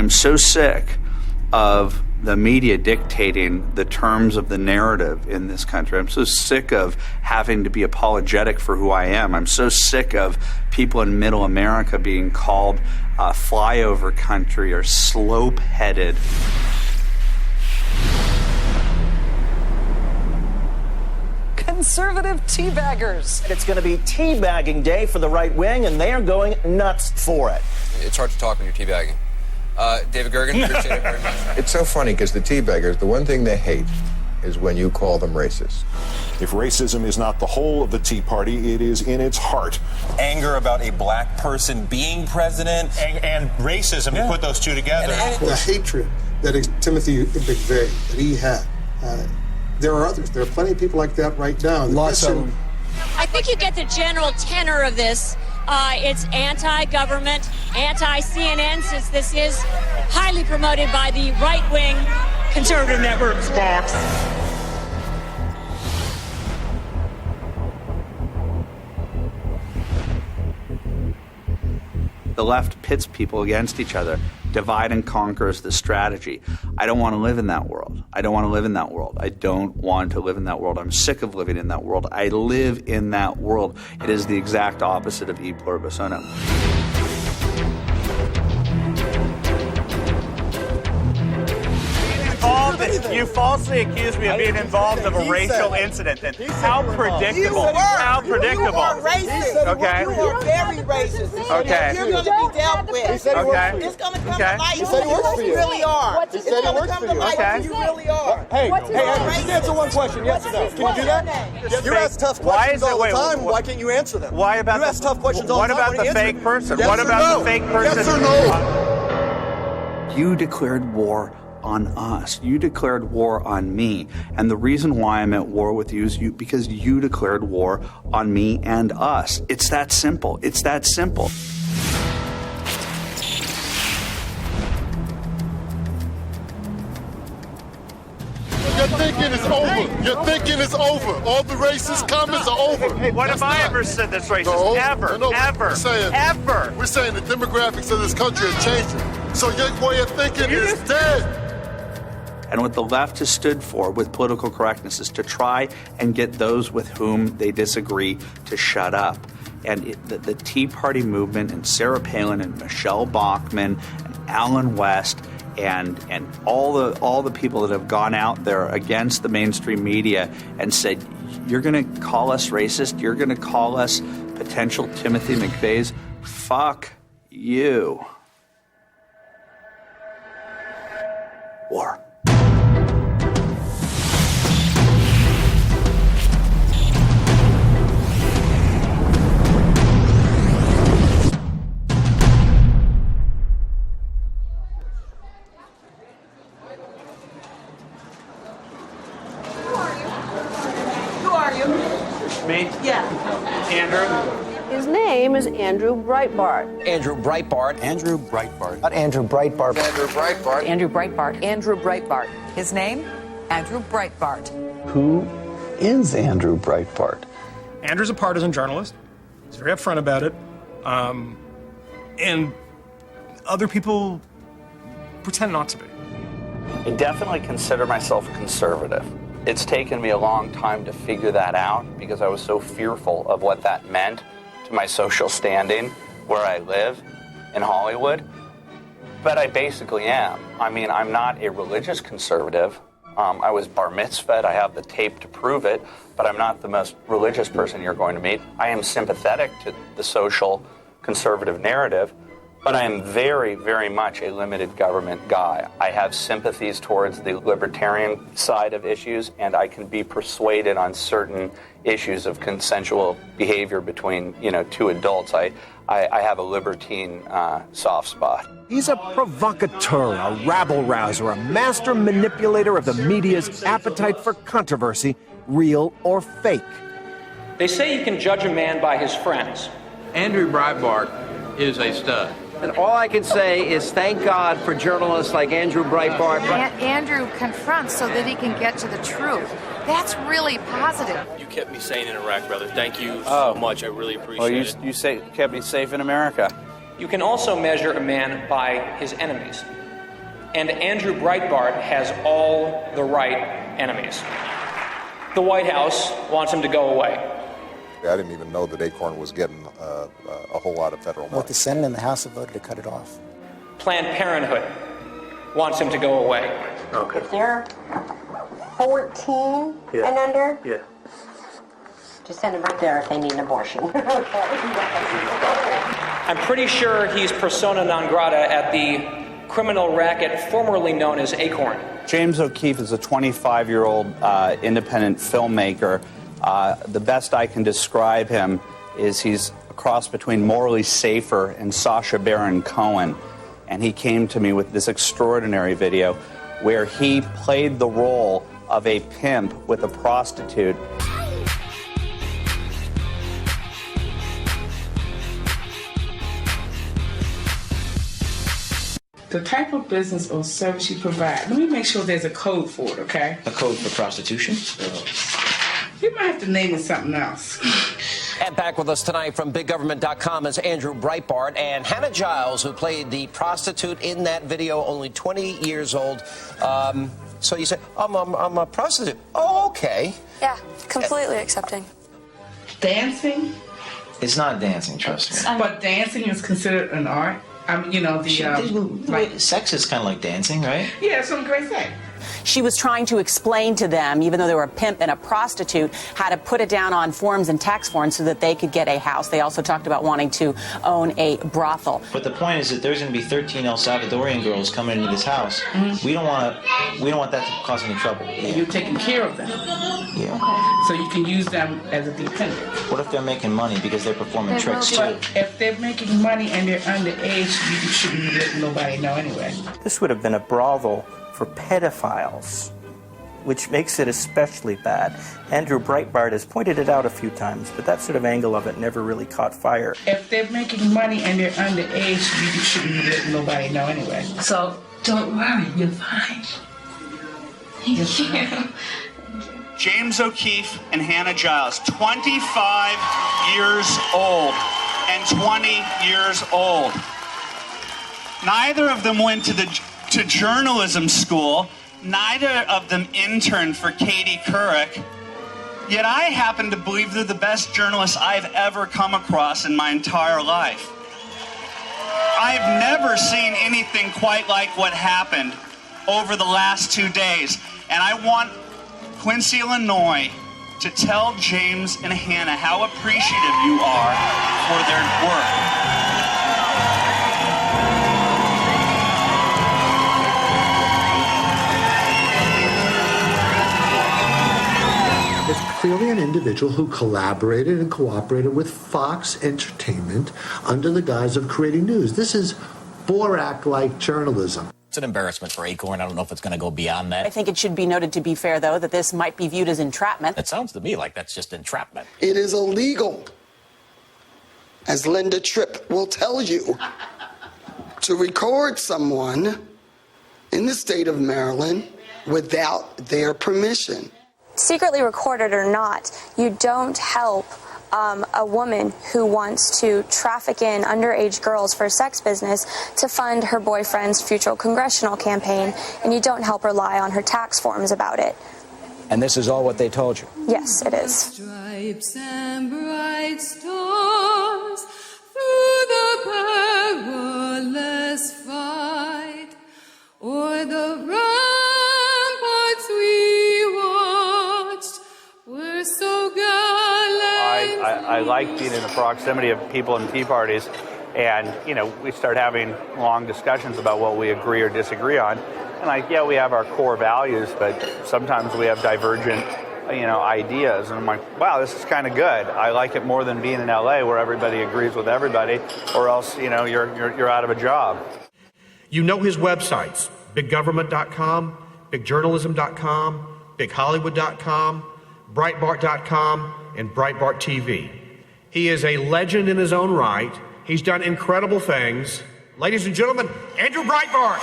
am so sick of the media dictating the terms of the narrative in this country. I'm so sick of having to be apologetic for who I am. I'm so sick of people in middle America being called flyover country or slope-headed. Conservative teabaggers. It's going to be teabagging day for the right wing, and they are going nuts for it. It's hard to talk when you're teabagging. David Gergen, appreciate it very much. It's so funny because the teabaggers, the one thing they hate is when you call them racist. If racism is not the whole of the Tea Party, it is in its heart. Anger about a black person being president. And racism, to put those two together. The hatred that Timothy McVeigh, that he had, there are others. There are plenty of people like that right now. Lots of them. I think you get the general tenor of this. It's anti-government, anti-CNN, since this is highly promoted by the right-wing conservative networks. Fox. The left pits people against each other. Divide and conquer is the strategy. I don't want to live in that world. I don't want to live in that world. I don't want to live in that world. I'm sick of living in that world. I live in that world. It is the exact opposite of e pluribus unum. You falsely accused me of being involved in a racial incident. And how predictable. How predictable. You are racist. Okay. You are very racist. Okay. You're going to be dealt with. He said he works for you. It's going to come to light He said he works for who you. you really are. He said he works for you. Okay. Who you really are. Hey, just answer one question, yes or no. Can you do that? You ask tough questions all the time. Why can't you answer them? Why about you ask tough questions all the time? What about the fake person? What about the fake person? Yes or no? You declared war on us. You declared war on me. And the reason why I'm at war with you is because you declared war on me and us. It's that simple. It's that simple. Your thinking is over. Your thinking is over. All the racist comments are over. Hey, what have I ever said that's racist? Ever. We're saying the demographics of this country are changing. So your way of thinking is dead. And what the left has stood for with political correctness is to try and get those with whom they disagree to shut up. And the Tea Party movement and Sarah Palin and Michelle Bachmann and Alan West and all the people that have gone out there against the mainstream media and said, you're going to call us racist, you're going to call us potential Timothy McVeighs, fuck you. War. Me? Yeah. Andrew? His name is Andrew Breitbart. Andrew Breitbart. Andrew Breitbart. Andrew Breitbart. Andrew Breitbart. Andrew Breitbart. Andrew Breitbart. His name? Andrew Breitbart. Who is Andrew Breitbart? Andrew's a partisan journalist. He's very upfront about it. And other people pretend not to be. I definitely consider myself conservative. It's taken me a long time to figure that out because I was so fearful of what that meant to my social standing where I live in Hollywood. But I basically am. I mean, I'm not a religious conservative. I was bar mitzvahed. I have the tape to prove it, but I'm not the most religious person you're going to meet. I am sympathetic to the social conservative narrative, but I am very, very much a limited government guy. I have sympathies towards the libertarian side of issues, and I can be persuaded on certain issues of consensual behavior between, two adults. I have a libertine soft spot. He's a provocateur, a rabble-rouser, a master manipulator of the media's appetite for controversy, real or fake. They say you can judge a man by his friends. Andrew Breitbart is a stud. And all I can say is thank God for journalists like Andrew Breitbart. Andrew confronts so that he can get to the truth. That's really positive. You kept me sane in Iraq, brother. Thank you so much. I really appreciate it. You kept me safe in America. You can also measure a man by his enemies. And Andrew Breitbart has all the right enemies. The White House wants him to go away. I didn't even know that Acorn was getting a whole lot of federal money. Both the Senate and the House have voted to cut it off. Planned Parenthood wants him to go away. Okay. If they're 14 and under, just send them right there if they need an abortion. I'm pretty sure he's persona non grata at the criminal racket formerly known as Acorn. James O'Keefe is a 25-year-old independent filmmaker. The best I can describe him is he's a cross between Morley Safer and Sacha Baron Cohen. And he came to me with this extraordinary video where he played the role of a pimp with a prostitute. The type of business or service you provide, let me make sure there's a code for it, okay? A code for prostitution? You might have to name it something else. And back with us tonight from BigGovernment.com is Andrew Breitbart and Hannah Giles, who played the prostitute in that video, only 20 years old. So you say, I'm a prostitute. Oh, okay. Yeah, completely accepting. Dancing? It's not dancing, trust me. But dancing is considered an art. I mean, you know, sex is kind of like dancing, right? Yeah, that's what I'm going to say. She was trying to explain to them, even though they were a pimp and a prostitute, how to put it down on forms and tax forms so that they could get a house. They also talked about wanting to own a brothel. But the point is that there's going to be 13 El Salvadorian girls coming into this house. Mm-hmm. We don't want that to cause any trouble. Yeah. You're taking care of them. Yeah. Okay. So you can use them as a dependent. What if they're making money because they're performing tricks too? But if they're making money and they're underage, you shouldn't be letting nobody know anyway. This would have been a brothel for pedophiles, which makes it especially bad. Andrew Breitbart has pointed it out a few times, but that sort of angle of it never really caught fire. If they're making money and they're underage, you shouldn't be letting nobody know anyway. So don't worry, you're fine. Thank you. James O'Keefe and Hannah Giles, 25 years old and 20 years old. Neither of them went to journalism school. Neither of them interned for Katie Couric. Yet I happen to believe they're the best journalists I've ever come across in my entire life. I've never seen anything quite like what happened over the last 2 days. And I want Quincy, Illinois, to tell James and Hannah how appreciative you are for their work. It's clearly an individual who collaborated and cooperated with Fox Entertainment under the guise of creating news. This is Borat-like journalism. It's an embarrassment for Acorn. I don't know if it's going to go beyond that. I think it should be noted, to be fair, though, that this might be viewed as entrapment. It sounds to me like that's just entrapment. It is illegal, as Linda Tripp will tell you, to record someone in the state of Maryland without their permission. Secretly recorded or not, you don't help a woman who wants to traffic in underage girls for sex business to fund her boyfriend's future congressional campaign, and you don't help her lie on her tax forms about it. And this is all what they told you? Yes, it is. Stripes and bright stars through the perilous fight, o'er the ramparts we watched were so gallant. I like being in the proximity of people in tea parties, and, you know, we start having long discussions about what we agree or disagree on. And, yeah, we have our core values, but sometimes we have divergent, ideas. And I'm like, wow, this is kind of good. I like it more than being in L.A. where everybody agrees with everybody, or else, you're out of a job. You know his websites, BigGovernment.com, BigJournalism.com, BigHollywood.com, Breitbart.com, and Breitbart TV. He is a legend in his own right. He's done incredible things. Ladies and gentlemen, Andrew Breitbart.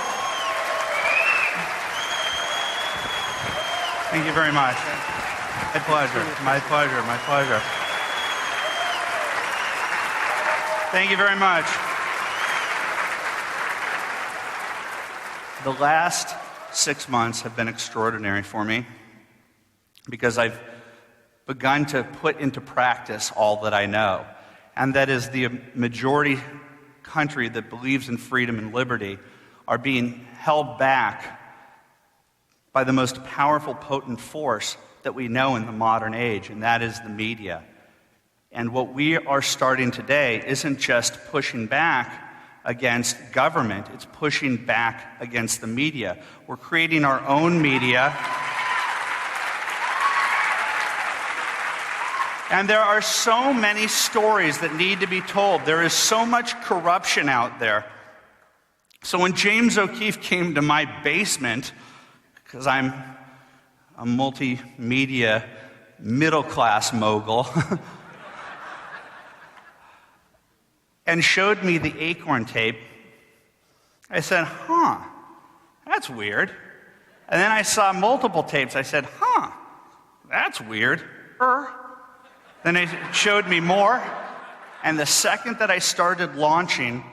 Thank you very much. My pleasure. My pleasure. My pleasure. Thank you very much. The last 6 months have been extraordinary for me because I've begun to put into practice all that I know, and that is the majority country that believes in freedom and liberty are being held back by the most powerful, potent force that we know in the modern age, and that is the media. And what we are starting today isn't just pushing back against government, it's pushing back against the media. We're creating our own media. And there are so many stories that need to be told. There is so much corruption out there. So when James O'Keefe came to my basement, because I'm a multimedia middle-class mogul, and showed me the Acorn tape, I said, that's weird. And then I saw multiple tapes. I said, that's weird. Then he showed me more. And the second that I started launching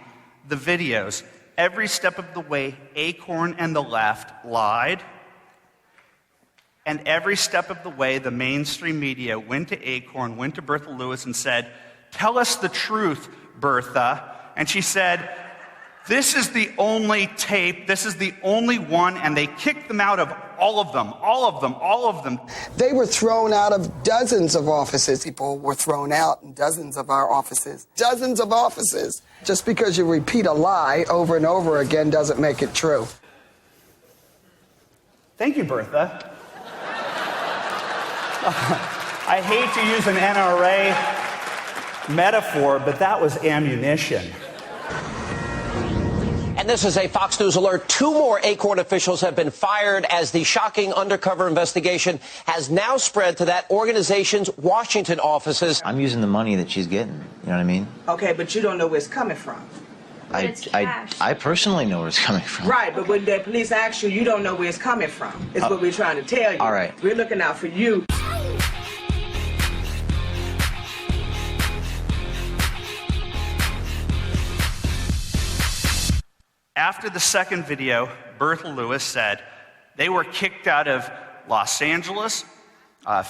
the videos, every step of the way, Acorn and the left lied. And every step of the way, the mainstream media went to Acorn, went to Bertha Lewis and said, tell us the truth, Bertha. And she said, this is the only tape, this is the only one, and they kicked them out of all of them. They were thrown out of dozens of offices. People were thrown out in dozens of our offices. Dozens of offices. Just because you repeat a lie over and over again doesn't make it true. Thank you, Bertha. I hate to use an NRA metaphor, but that was ammunition. And this is a Fox News alert. 2 more Acorn officials have been fired as the shocking undercover investigation has now spread to that organization's Washington offices. I'm using the money that she's getting. You know what I mean? Okay, but you don't know where it's coming from. I personally know where it's coming from. Right, but when the police ask you, you don't know where it's coming from. Is what we're trying to tell you. All right. We're looking out for you. After the second video, Bertha Lewis said they were kicked out of Los Angeles,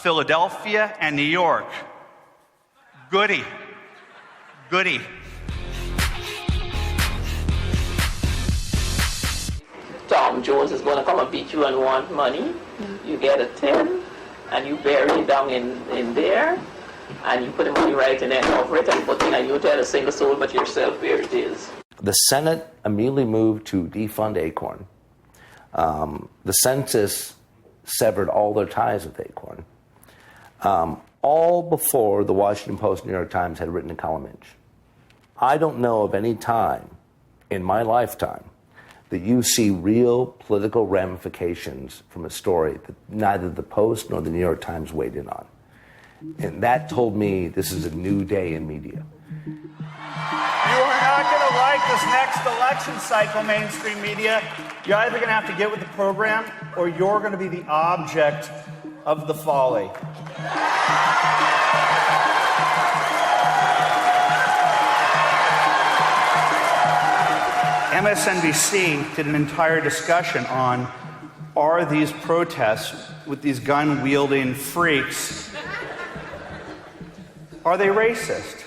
Philadelphia, and New York. Goody. Tom Jones is going to come and beat you and want money. You get a 10, and you bury it down in there, and you put the money right in there and cover it and put it, and you tell a single soul but yourself where it is. The Senate immediately moved to defund Acorn. The census severed all their ties with Acorn. All before the Washington Post, New York Times had written a column inch. I don't know of any time in my lifetime that you see real political ramifications from a story that neither the Post nor the New York Times weighed in on. And that told me this is a new day in media. You are not going to like this next election cycle, mainstream media. You're either going to have to get with the program or you're going to be the object of the folly. MSNBC did an entire discussion on, are these protests with these gun-wielding freaks, are they racist?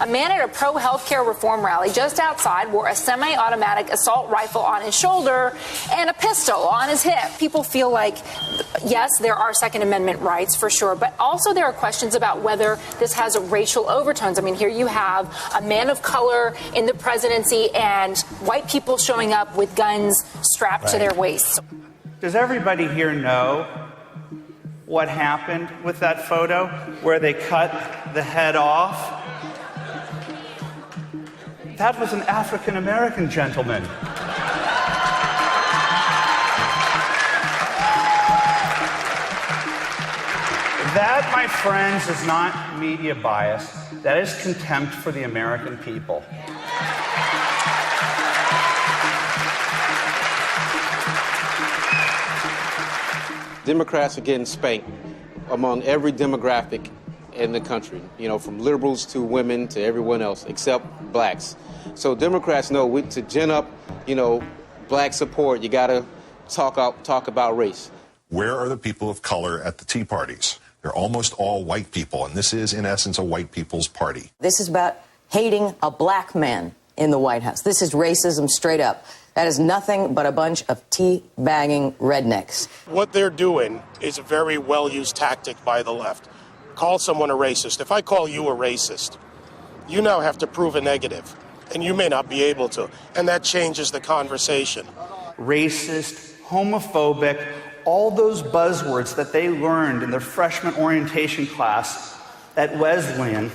A man at a pro-healthcare reform rally just outside wore a semi-automatic assault rifle on his shoulder and a pistol on his hip. People feel like, yes, there are Second Amendment rights for sure, but also there are questions about whether this has racial overtones. I mean, here you have a man of color in the presidency and white people showing up with guns strapped to their waists. Does everybody here know what happened with that photo where they cut the head off? That was an African-American gentleman. That, my friends, is not media bias. That is contempt for the American people. Democrats are getting spanked among every demographic in the country, you know, from liberals to women to everyone else, except blacks. So Democrats know to gin up, you know, black support, you got to talk about race. Where are the people of color at the Tea Parties? They're almost all white people, and this is, in essence, a white people's party. This is about hating a black man in the White House. This is racism straight up. That is nothing but a bunch of tea-bagging rednecks. What they're doing is a very well-used tactic by the left. Call someone a racist. If I call you a racist, you now have to prove a negative, and you may not be able to, and that changes the conversation. Racist, homophobic, all those buzzwords that they learned in their freshman orientation class at Wesleyan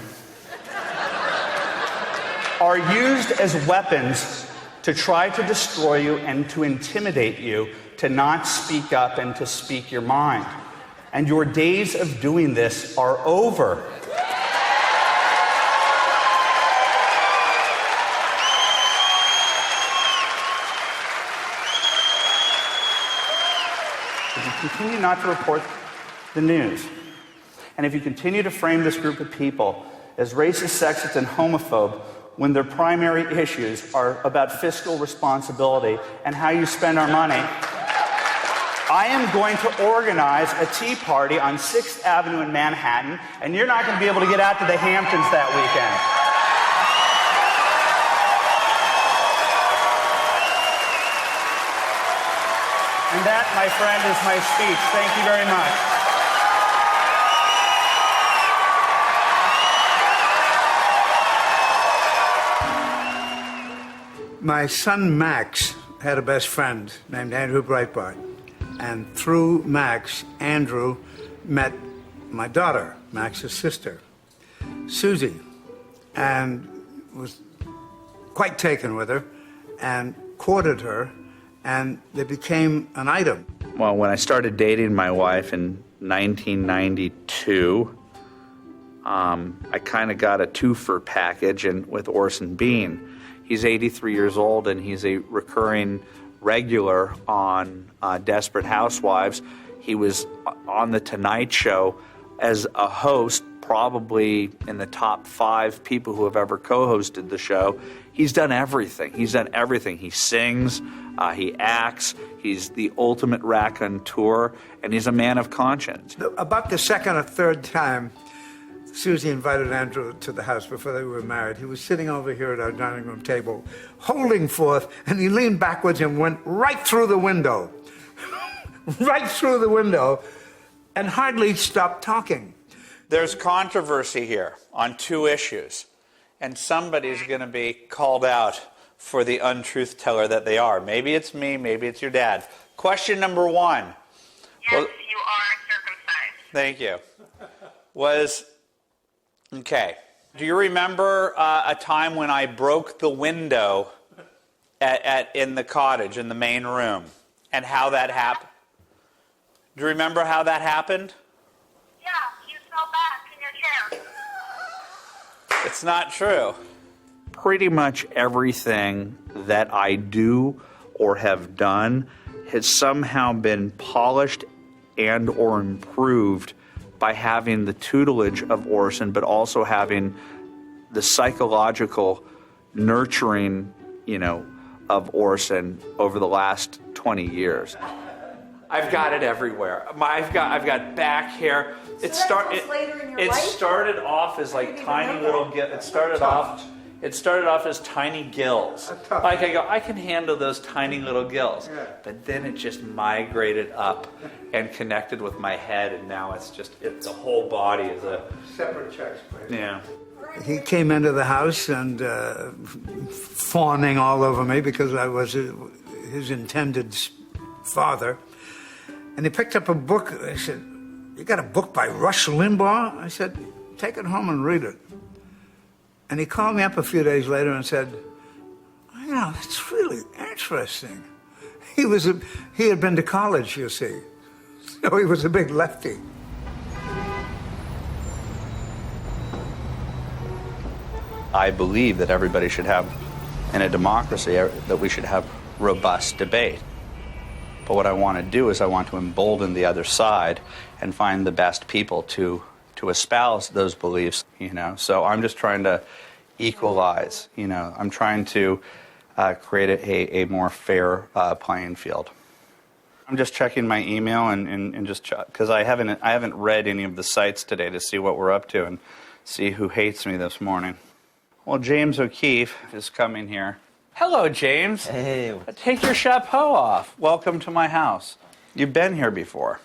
are used as weapons to try to destroy you and to intimidate you, to not speak up and to speak your mind. And your days of doing this are over. If you continue not to report the news, and if you continue to frame this group of people as racist, sexist, and homophobe, when their primary issues are about fiscal responsibility and how you spend our money, I am going to organize a tea party on 6th Avenue in Manhattan, and you're not going to be able to get out to the Hamptons that weekend. And that, my friend, is my speech. Thank you very much. My son Max had a best friend named Andrew Breitbart. And through Max, Andrew met my daughter, Max's sister, Susie, and was quite taken with her and courted her, and they became an item. Well, when I started dating my wife in 1992, I kind of got a twofer package and with Orson Bean. He's 83 years old, and he's a recurring regular on Desperate Housewives. He was on The Tonight Show as a host, probably in the top 5 people who have ever co-hosted the show. He's done everything. He sings, he acts, he's the ultimate raconteur, and he's a man of conscience. About the second or third time Susie invited Andrew to the house before they were married, he was sitting over here at our dining room table, holding forth, and he leaned backwards and went right through the window. Right through the window, and hardly stopped talking. There's controversy here on 2 issues, and somebody's going to be called out for the untruth teller that they are. Maybe it's me, maybe it's your dad. Question number 1. Yes, you are circumcised. Thank you. Okay. Do you remember a time when I broke the window in the cottage, in the main room, and how that happened? Do you remember how that happened? Yeah, you fell back in your chair. It's not true. Pretty much everything that I do or have done has somehow been polished and or improved by having the tutelage of Orson, but also having the psychological nurturing, of Orson over the last 20 years. I've got it everywhere. I've got back hair. It started off as like tiny little. It started off as tiny gills. Like I can handle those tiny little gills. But then it just migrated up and connected with my head, and now the whole body is a separate chest plate. Yeah. He came into the house and fawning all over me because I was his intended father. And he picked up a book. I said, "You got a book by Rush Limbaugh?" I said, "Take it home and read it." And he called me up a few days later and said, "It's really interesting." He had been to college, you see. So he was a big lefty. I believe that everybody should have, in a democracy, that we should have robust debate. But what I want to do is I want to embolden the other side and find the best people to espouse those beliefs, So I'm just trying to equalize, I'm trying to create a more fair playing field. I'm just checking my email and just because I haven't read any of the sites today to see what we're up to and see who hates me this morning. Well, James O'Keefe is coming here. Hello, James. Hey. Take your chapeau off. Welcome to my house. You've been here before.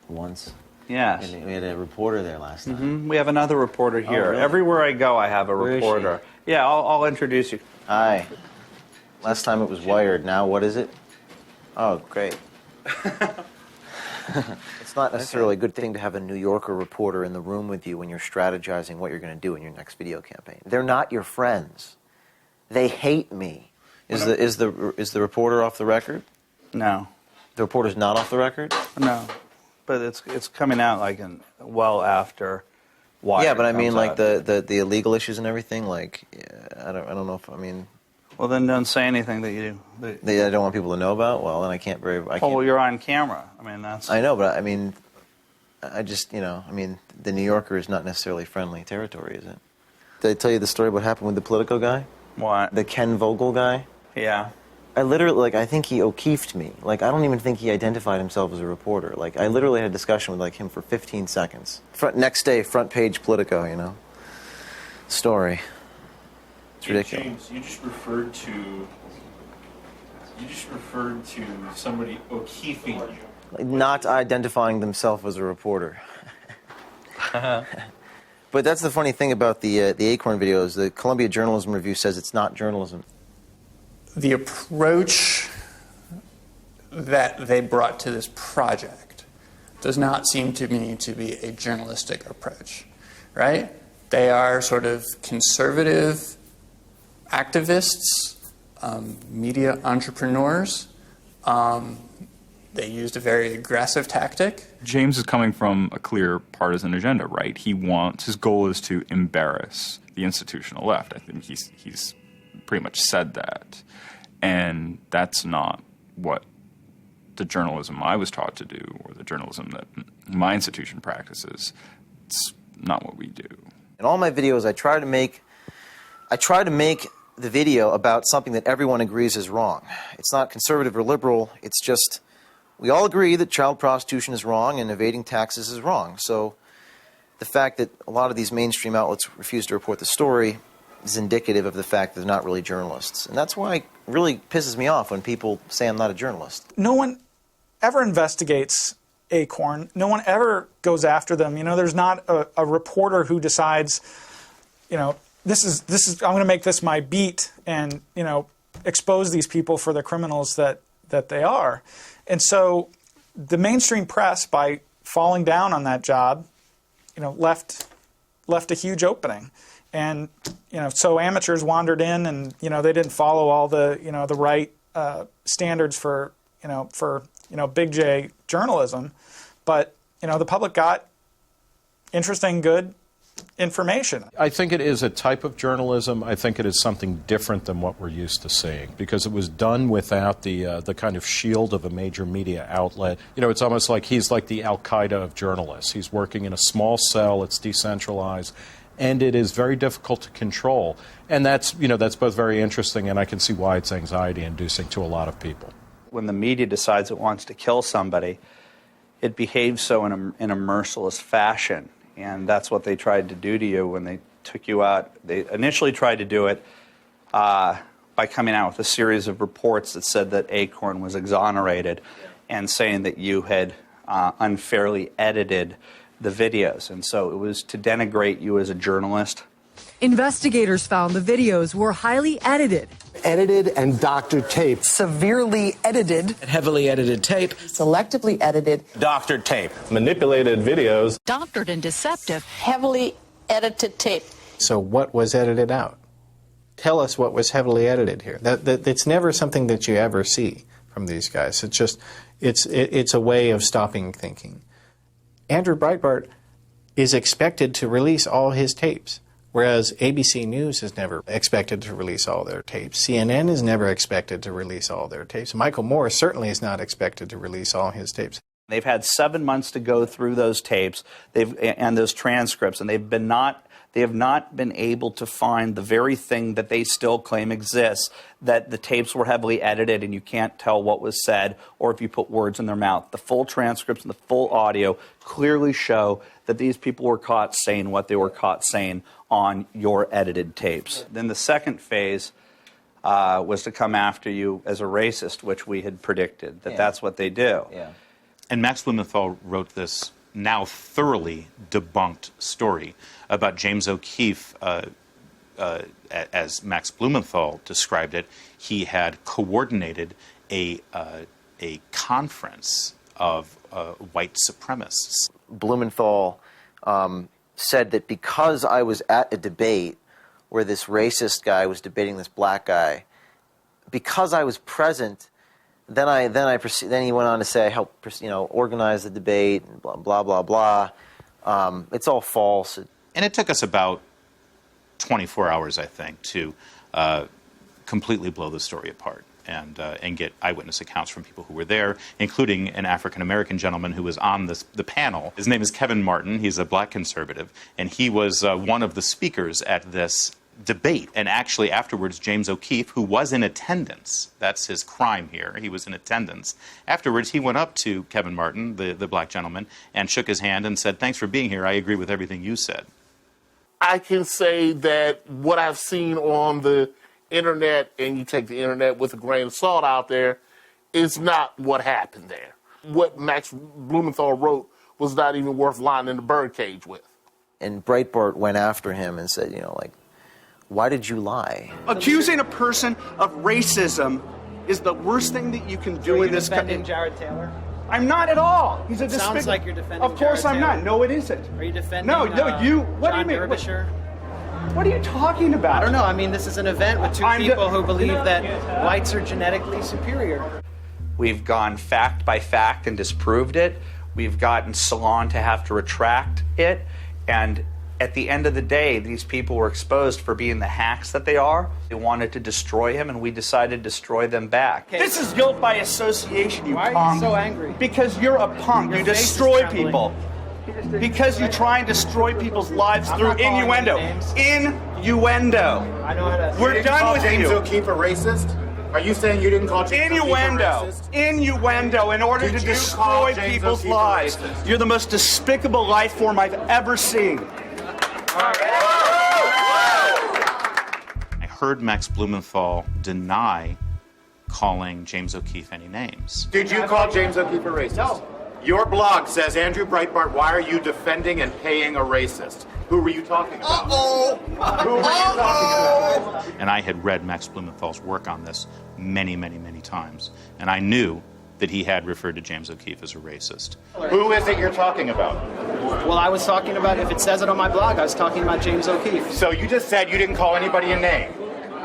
Once. Yes. And we had a reporter there last time. Mm-hmm. We have another reporter here. really? Everywhere I go, I have a Where is reporter. Yeah, I'll introduce you. Hi. Last time it was Wired. Now what is it? Oh, great. It's not necessarily a good thing to have a New Yorker reporter in the room with you when you're strategizing what you're going to do in your next video campaign. They're not your friends. They hate me. Is the reporter off the record? No. The reporter's not off the record? No. But it's coming out like well after Wired. Yeah, but I mean comes like out. the illegal issues and everything. Like I don't know if I mean. Well, then don't say anything that you do. I don't want people to know about. Well, then I can't very. I can't. Well, you're on camera. I mean, that's. I know, but I mean, I just I mean, the New Yorker is not necessarily friendly territory, is it? Did I tell you the story what happened with the Politico guy? What? The Ken Vogel guy. Yeah. I literally, I think he O'Keefed me. I don't even think he identified himself as a reporter. I literally had a discussion with, him for 15 seconds. Next day, front page Politico, Story. It's ridiculous. James, you just referred to somebody O'Keefing you. Not identifying themselves as a reporter. But that's the funny thing about the Acorn videos. The Columbia Journalism Review says it's not journalism. The approach that they brought to this project does not seem to me to be a journalistic approach, right? They are sort of conservative activists, media entrepreneurs. They used a very aggressive tactic. James is coming from a clear partisan agenda, right? His goal is to embarrass the institutional left. I think he's pretty much said that. And that's not what the journalism I was taught to do or the journalism that my institution practices. It's not what we do. In all my videos, I try to make the video about something that everyone agrees is wrong. It's not conservative or liberal. It's just we all agree that child prostitution is wrong and evading taxes is wrong. So the fact that a lot of these mainstream outlets refuse to report the story is indicative of the fact that they're not really journalists. And that's why it really pisses me off when people say I'm not a journalist. No one ever investigates Acorn. No one ever goes after them. There's not a reporter who decides, this is I'm going to make this my beat and, expose these people for the criminals that they are. And so the mainstream press, by falling down on that job, left a huge opening. And, so amateurs wandered in and, they didn't follow all the, the right standards for big J journalism. But, the public got interesting, good information. I think it is a type of journalism. I think it is something different than what we're used to seeing because it was done without the kind of shield of a major media outlet. It's almost like he's like the Al-Qaeda of journalists. He's working in a small cell. It's decentralized. And it is very difficult to control. And that's both very interesting and I can see why it's anxiety-inducing to a lot of people. When the media decides it wants to kill somebody, it behaves so in a merciless fashion. And that's what they tried to do to you when they took you out. They initially tried to do it by coming out with a series of reports that said that Acorn was exonerated and saying that you had unfairly edited the videos. And so it was to denigrate you as a journalist. Investigators found the videos were highly edited. Edited and doctored tape. Severely edited. Heavily edited tape. Selectively edited. Doctored tape. Manipulated videos. Doctored and deceptive. Heavily edited tape. So what was edited out? Tell us what was heavily edited here. It's never something that you ever see from these guys. It's just, it's a way of stopping thinking. Andrew Breitbart is expected to release all his tapes, whereas ABC News is never expected to release all their tapes. CNN is never expected to release all their tapes. Michael Moore certainly is not expected to release all his tapes. They've had 7 months to go through those tapes and those transcripts, and they've They have not been able to find the very thing that they still claim exists, that the tapes were heavily edited and you can't tell what was said or if you put words in their mouth. The full transcripts and the full audio clearly show that these people were caught saying what they were caught saying on your edited tapes. Then the second phase was to come after you as a racist, which we had predicted, that that's what they do. Yeah. And Max Blumenthal wrote this now thoroughly debunked story about James O'Keefe, as Max Blumenthal described it. He had coordinated a conference of white supremacists. Blumenthal said that because I was at a debate where this racist guy was debating this black guy, because I was present, then he went on to say I helped organize the debate and blah blah blah. It's all false. And it took us about 24 hours, I think, to completely blow the story apart and get eyewitness accounts from people who were there, including an African-American gentleman who was on the panel. His name is Kevin Martin. He's a black conservative, and he was one of the speakers at this debate. And actually afterwards, James O'Keefe, who was in attendance, that's his crime here, he was in attendance. Afterwards, he went up to Kevin Martin, the black gentleman, and shook his hand and said, "Thanks for being here. I agree with everything you said." I can say that what I've seen on the internet, and you take the internet with a grain of salt out there, is not what happened there. What Max Blumenthal wrote was not even worth lying in the birdcage with. And Breitbart went after him and said, why did you lie? Accusing a person of racism is the worst thing that you can do in this country. Defending Jared Taylor? I'm not at all. He's a despicable. Sounds like you're defending. Of course Jared I'm Taylor. not. No, it isn't. Are you defending? No, you. What John do you mean? Derbyshire? What are you talking about? I don't know. I mean, this is an event with two people who believe that whites are genetically superior. We've gone fact by fact and disproved it. We've gotten Salon to have to retract it. And at the end of the day, these people were exposed for being the hacks that they are. They wanted to destroy him, and we decided to destroy them back. This is guilt by association, you punk. Why are you so angry? Because you're a punk. Your You face is destroy trembling. people. Because you try and destroy people's lives through innuendo. Innuendo. I know how to. We're done with James you. O'Keefe a racist? Are you saying you didn't call James O'Keefe a Innuendo. racist? Innuendo in order Did to you destroy call James people's O'Keefe a lives. racist? You're the most despicable life form I've ever seen. I heard Max Blumenthal deny calling James O'Keefe any names. Did you call James O'Keefe a racist? No. Your blog says, Andrew Breitbart, why are you defending and paying a racist? Who were you talking about? Who were you talking about? And I had read Max Blumenthal's work on this many, many, many times. And I knew that he had referred to James O'Keefe as a racist. Who is it you're talking about? Well, I was talking about, if it says it on my blog, I was talking about James O'Keefe. So you just said you didn't call anybody a name.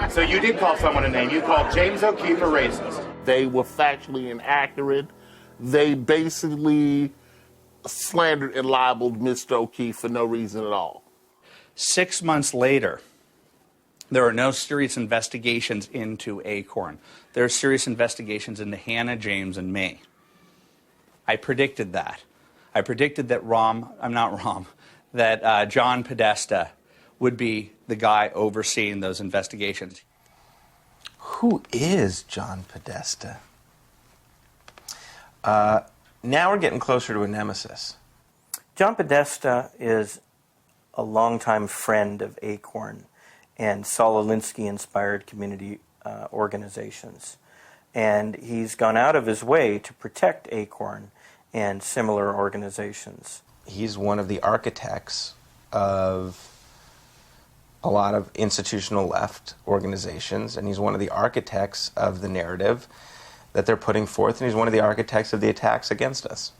So you did call someone a name. You called James O'Keefe a racist. They were factually inaccurate. They basically slandered and libeled Mr. O'Keefe for no reason at all. 6 months later, there are no serious investigations into Acorn. There are serious investigations into Hannah, James, and me. I predicted that. I predicted that John Podesta would be the guy overseeing those investigations. Who is John Podesta? Now we're getting closer to a nemesis. John Podesta is a longtime friend of Acorn and Saul Alinsky-inspired community organizations. And he's gone out of his way to protect Acorn and similar organizations. He's one of the architects of a lot of institutional left organizations, and he's one of the architects of the narrative that they're putting forth, and he's one of the architects of the attacks against us.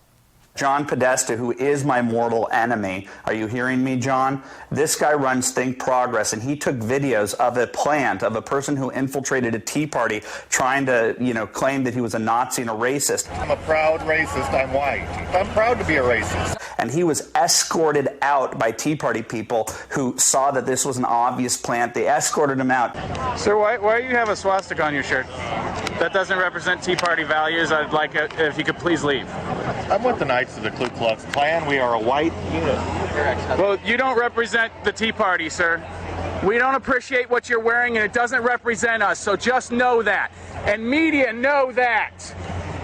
John Podesta, who is my mortal enemy. Are you hearing me, John? This guy runs Think Progress, and he took videos of a plant, of a person who infiltrated a Tea Party, trying to, claim that he was a Nazi and a racist. I'm a proud racist. I'm white. I'm proud to be a racist. And he was escorted out by Tea Party people who saw that this was an obvious plant. They escorted him out. Sir, why do you have a swastika on your shirt? That doesn't represent Tea Party values. I'd like it if you could please leave. I'm with the Knights of the Ku Klux Klan. We are a white unit. Well, you don't represent the Tea Party, sir. We don't appreciate what you're wearing, and it doesn't represent us, so just know that. And media, know that.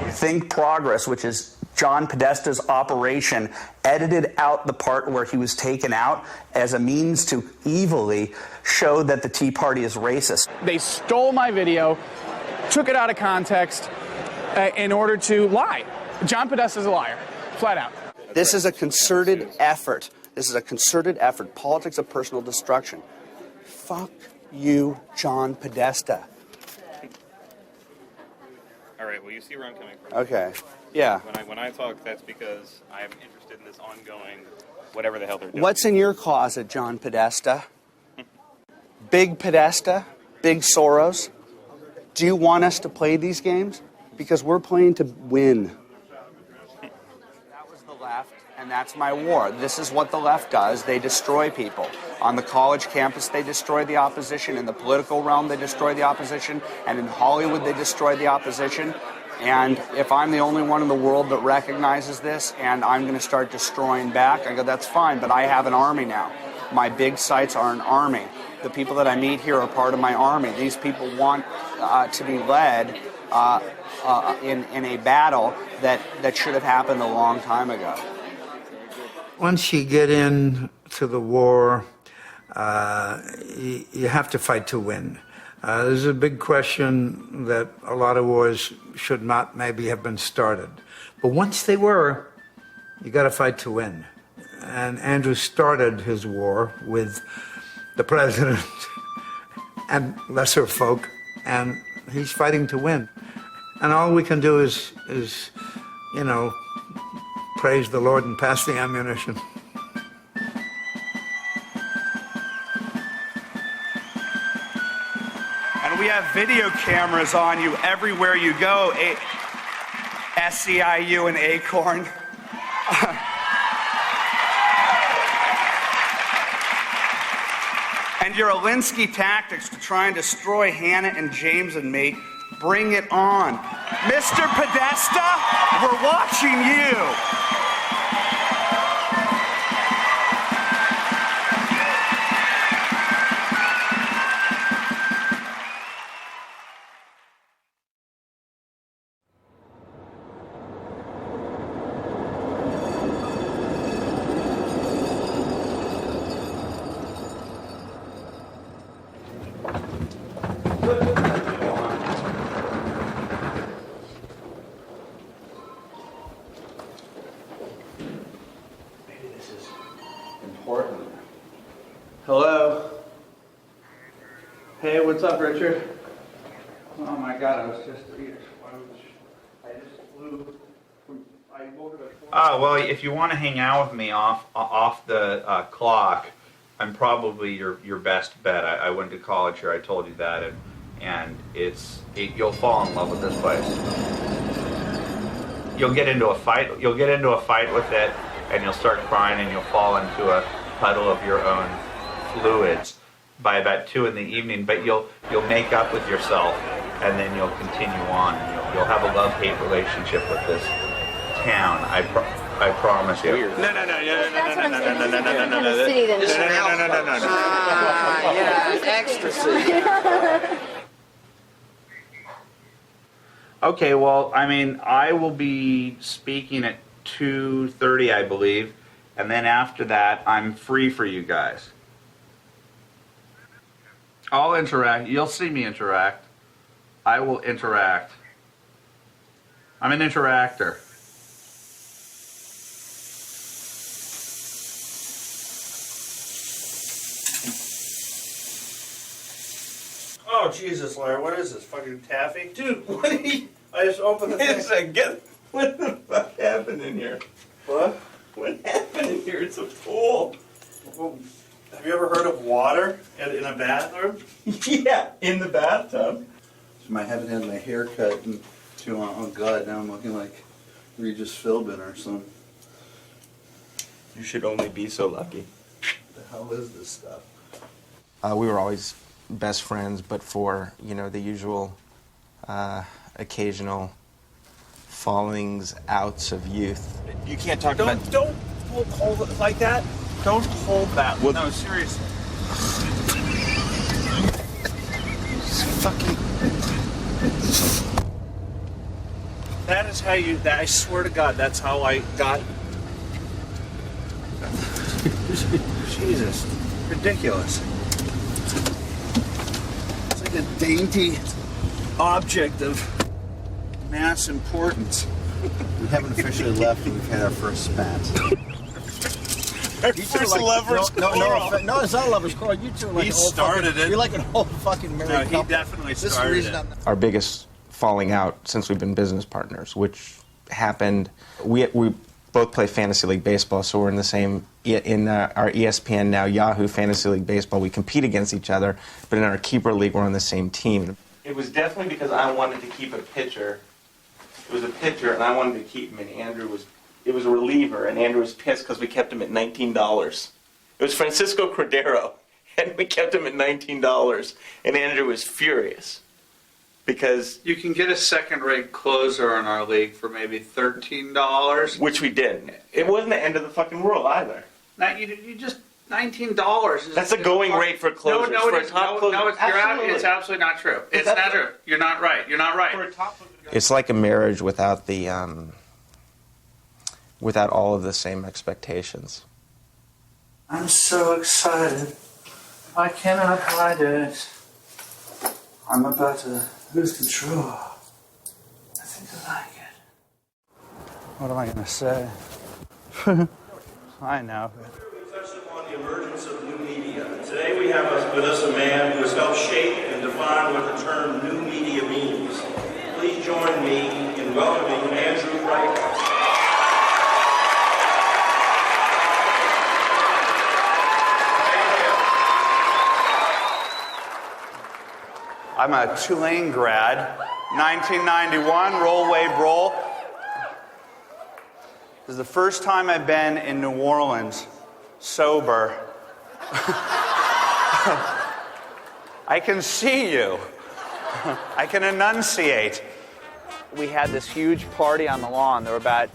Think Progress, which is John Podesta's operation, edited out the part where he was taken out as a means to evilly show that the Tea Party is racist. They stole my video, took it out of context in order to lie. John Podesta's a liar, flat out. This is a concerted effort. This is a concerted effort. Politics of personal destruction. Fuck you, John Podesta. All right, well, you see where I'm coming from. Okay. Yeah. When I talk, that's because I'm interested in this ongoing whatever the hell they're doing. What's in your closet, John Podesta? Big Podesta? Big Soros? Do you want us to play these games? Because we're playing to win. That was the left, and that's my war. This is what the left does. They destroy people. On the college campus, they destroy the opposition. In the political realm, they destroy the opposition. And in Hollywood, they destroy the opposition. And if I'm the only one in the world that recognizes this and I'm going to start destroying back, I go, that's fine, but I have an army now. My big sites are an army. The people that I meet here are part of my army. These people want to be led in a battle that should have happened a long time ago. Once you get into the war, you have to fight to win. There's a big question that a lot of wars should not maybe have been started. But once they were, you got to fight to win. And Andrew started his war with the president and lesser folk, and he's fighting to win. And all we can do is praise the Lord and pass the ammunition. We have video cameras on you everywhere you go, SEIU and Acorn. And your Alinsky tactics to try and destroy Hannah and James and me, bring it on. Mr. Podesta, we're watching you. Hello? Hey, what's up, Richard? Oh my God, I was just I just flew from, I woke up at 4. Oh, well, if you want to hang out with me off the clock, I'm probably your best bet. I went to college here, I told you that, and you'll fall in love with this place. You'll get into a fight with it, and you'll start crying, and you'll fall into a puddle of your own fluids by about 2 in the evening, but you'll make up with yourself, and then you'll continue on. You'll have a love-hate relationship with this town. I promise you. No. Ecstasy. Okay, well, I mean, I will be speaking at 2:30, I believe, and then after that, I'm free for you guys. I'll interact. You'll see me interact. I will interact. I'm an interactor. Oh, Jesus, Larry, what is this? Fucking taffy? Dude, what are you... I just opened the thing. What the fuck happened in here? What? What happened in here? It's a pool. Well, have you ever heard of water in a bathroom? Yeah, in the bathtub. So I haven't had my hair cut in too long. Oh, God, now I'm looking like Regis Philbin or something. You should only be so lucky. What the hell is this stuff? We were always best friends, but for, the usual occasional fallings outs of youth. You can't talk about... Don't hold it like that. Don't hold that. Well, no, seriously. Fucking... That is how you... I swear to God, that's how I got... Jesus. Ridiculous. It's like a dainty object of mass importance. We haven't officially left, and we've had our first spat. Our first lovers quarrel. No, it's not a lovers quarrel. You two are like He an old started fucking, it. You're like an old fucking married couple. He definitely This is the started reason it. Our biggest falling out since we've been business partners, which happened... We both play Fantasy League Baseball, so we're in the same... In our ESPN Now Yahoo Fantasy League Baseball, we compete against each other, but in our Keeper League, we're on the same team. It was definitely because I wanted to keep a pitcher. It was a pitcher, and I wanted to keep him, and Andrew was... It was a reliever, and Andrew was pissed because we kept him at $19. It was Francisco Cordero, and we kept him at $19, and Andrew was furious. Because... You can get a second-rate closer in our league for maybe $13. Which we did. It wasn't the end of the fucking world, either. Now, you just... $19 That's a going rate for closers. No, for a top closer. it's absolutely not true. It's not true. You're not right. You're not right. It's like a marriage without the... without all of the same expectations. I'm so excited. I cannot hide it. I'm about to lose control. I think I like it. What am I going to say? I know. Touching on the emergence of new media. Today we have with us a man who has helped shape and define what the term new media means. Please join me in welcoming Andrew Breitbart. I'm a Tulane grad, 1991, roll, wave, roll. This is the first time I've been in New Orleans sober. I can see you. I can enunciate. We had this huge party on the lawn. There were about,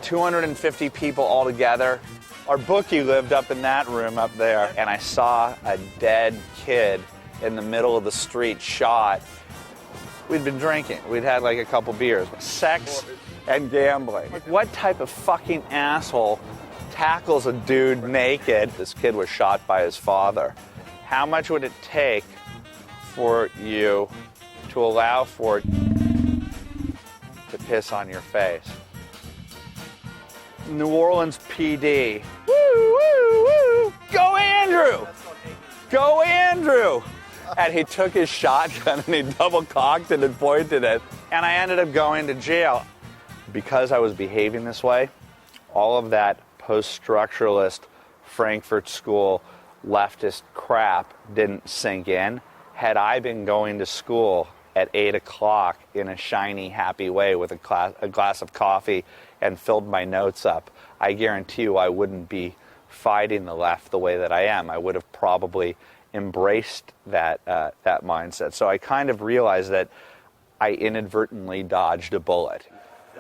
250 people all together. Our bookie lived up in that room up there. And I saw a dead kid in the middle of the street shot. We'd been drinking. We'd had like a couple beers. Sex and gambling. What type of fucking asshole tackles a dude naked? This kid was shot by his father. How much would it take for you to allow for it to piss on your face? New Orleans PD. Woo, woo, woo. Go Andrew! Go Andrew! And he took his shotgun and he double cocked it and pointed it. And I ended up going to jail. Because I was behaving this way, all of that post-structuralist Frankfurt School leftist crap didn't sink in. Had I been going to school at 8 o'clock in a shiny, happy way with a glass of coffee and filled my notes up, I guarantee you I wouldn't be fighting the left the way that I am. I would have probably embraced that mindset. So I kind of realized that I inadvertently dodged a bullet.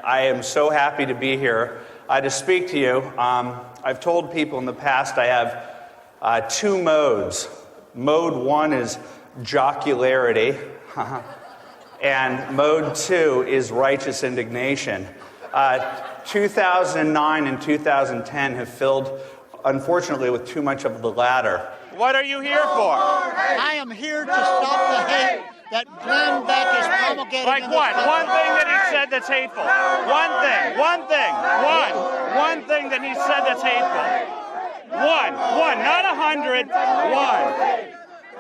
I am so happy to be here to speak to you. I've told people in the past I have two modes. Mode one is jocularity, and mode two is righteous indignation. 2009 and 2010 have filled, unfortunately, with too much of the latter. What are you here for? I am here to stop the hate that Glenn Beck is promulgating. Like what? One thing that he said that's hateful. One thing that he said that's hateful. One, not 100. One.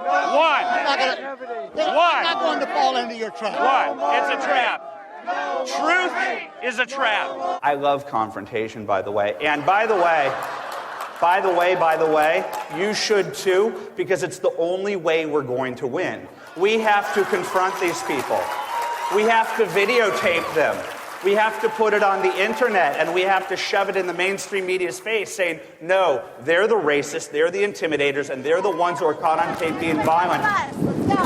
I'm not going to fall into your trap. It's a trap. Truth is a trap. I love confrontation, by the way. And by the way, you should too, because it's the only way we're going to win. We have to confront these people. We have to videotape them. We have to put it on the internet, and we have to shove it in the mainstream media's face saying, no, they're the racists, they're the intimidators, and they're the ones who are caught on tape being violent.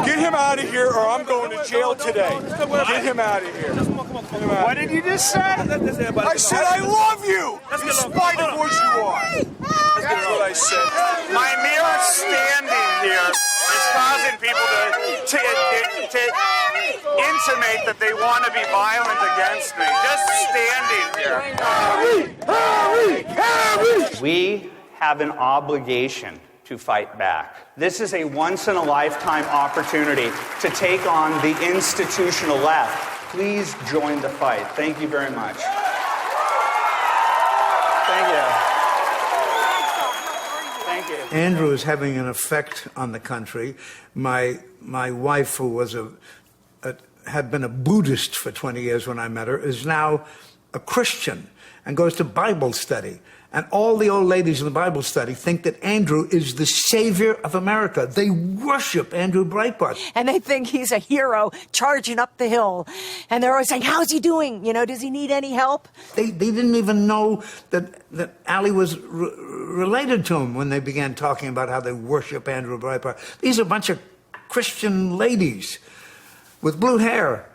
Get him out of here or I'm going to jail today. Get him out of here. What did you just say? I said I love you in spite of what you are. That's what I said. My mere standing here is causing people to intimate that they want to be violent against me. Just standing here. We have an obligation to fight back. This is a once-in-a-lifetime opportunity to take on the institutional left. Please join the fight. Thank you very much. Thank you. Thank you. Andrew is having an effect on the country. My wife, who was had been a Buddhist for 20 years when I met her, is now a Christian and goes to Bible study. And all the old ladies in the Bible study think that Andrew is the savior of America. They worship Andrew Breitbart. And they think he's a hero charging up the hill. And they're always saying, how's he doing? You know, does he need any help? They didn't even know that Ali was related to him when they began talking about how they worship Andrew Breitbart. These are a bunch of Christian ladies with blue hair.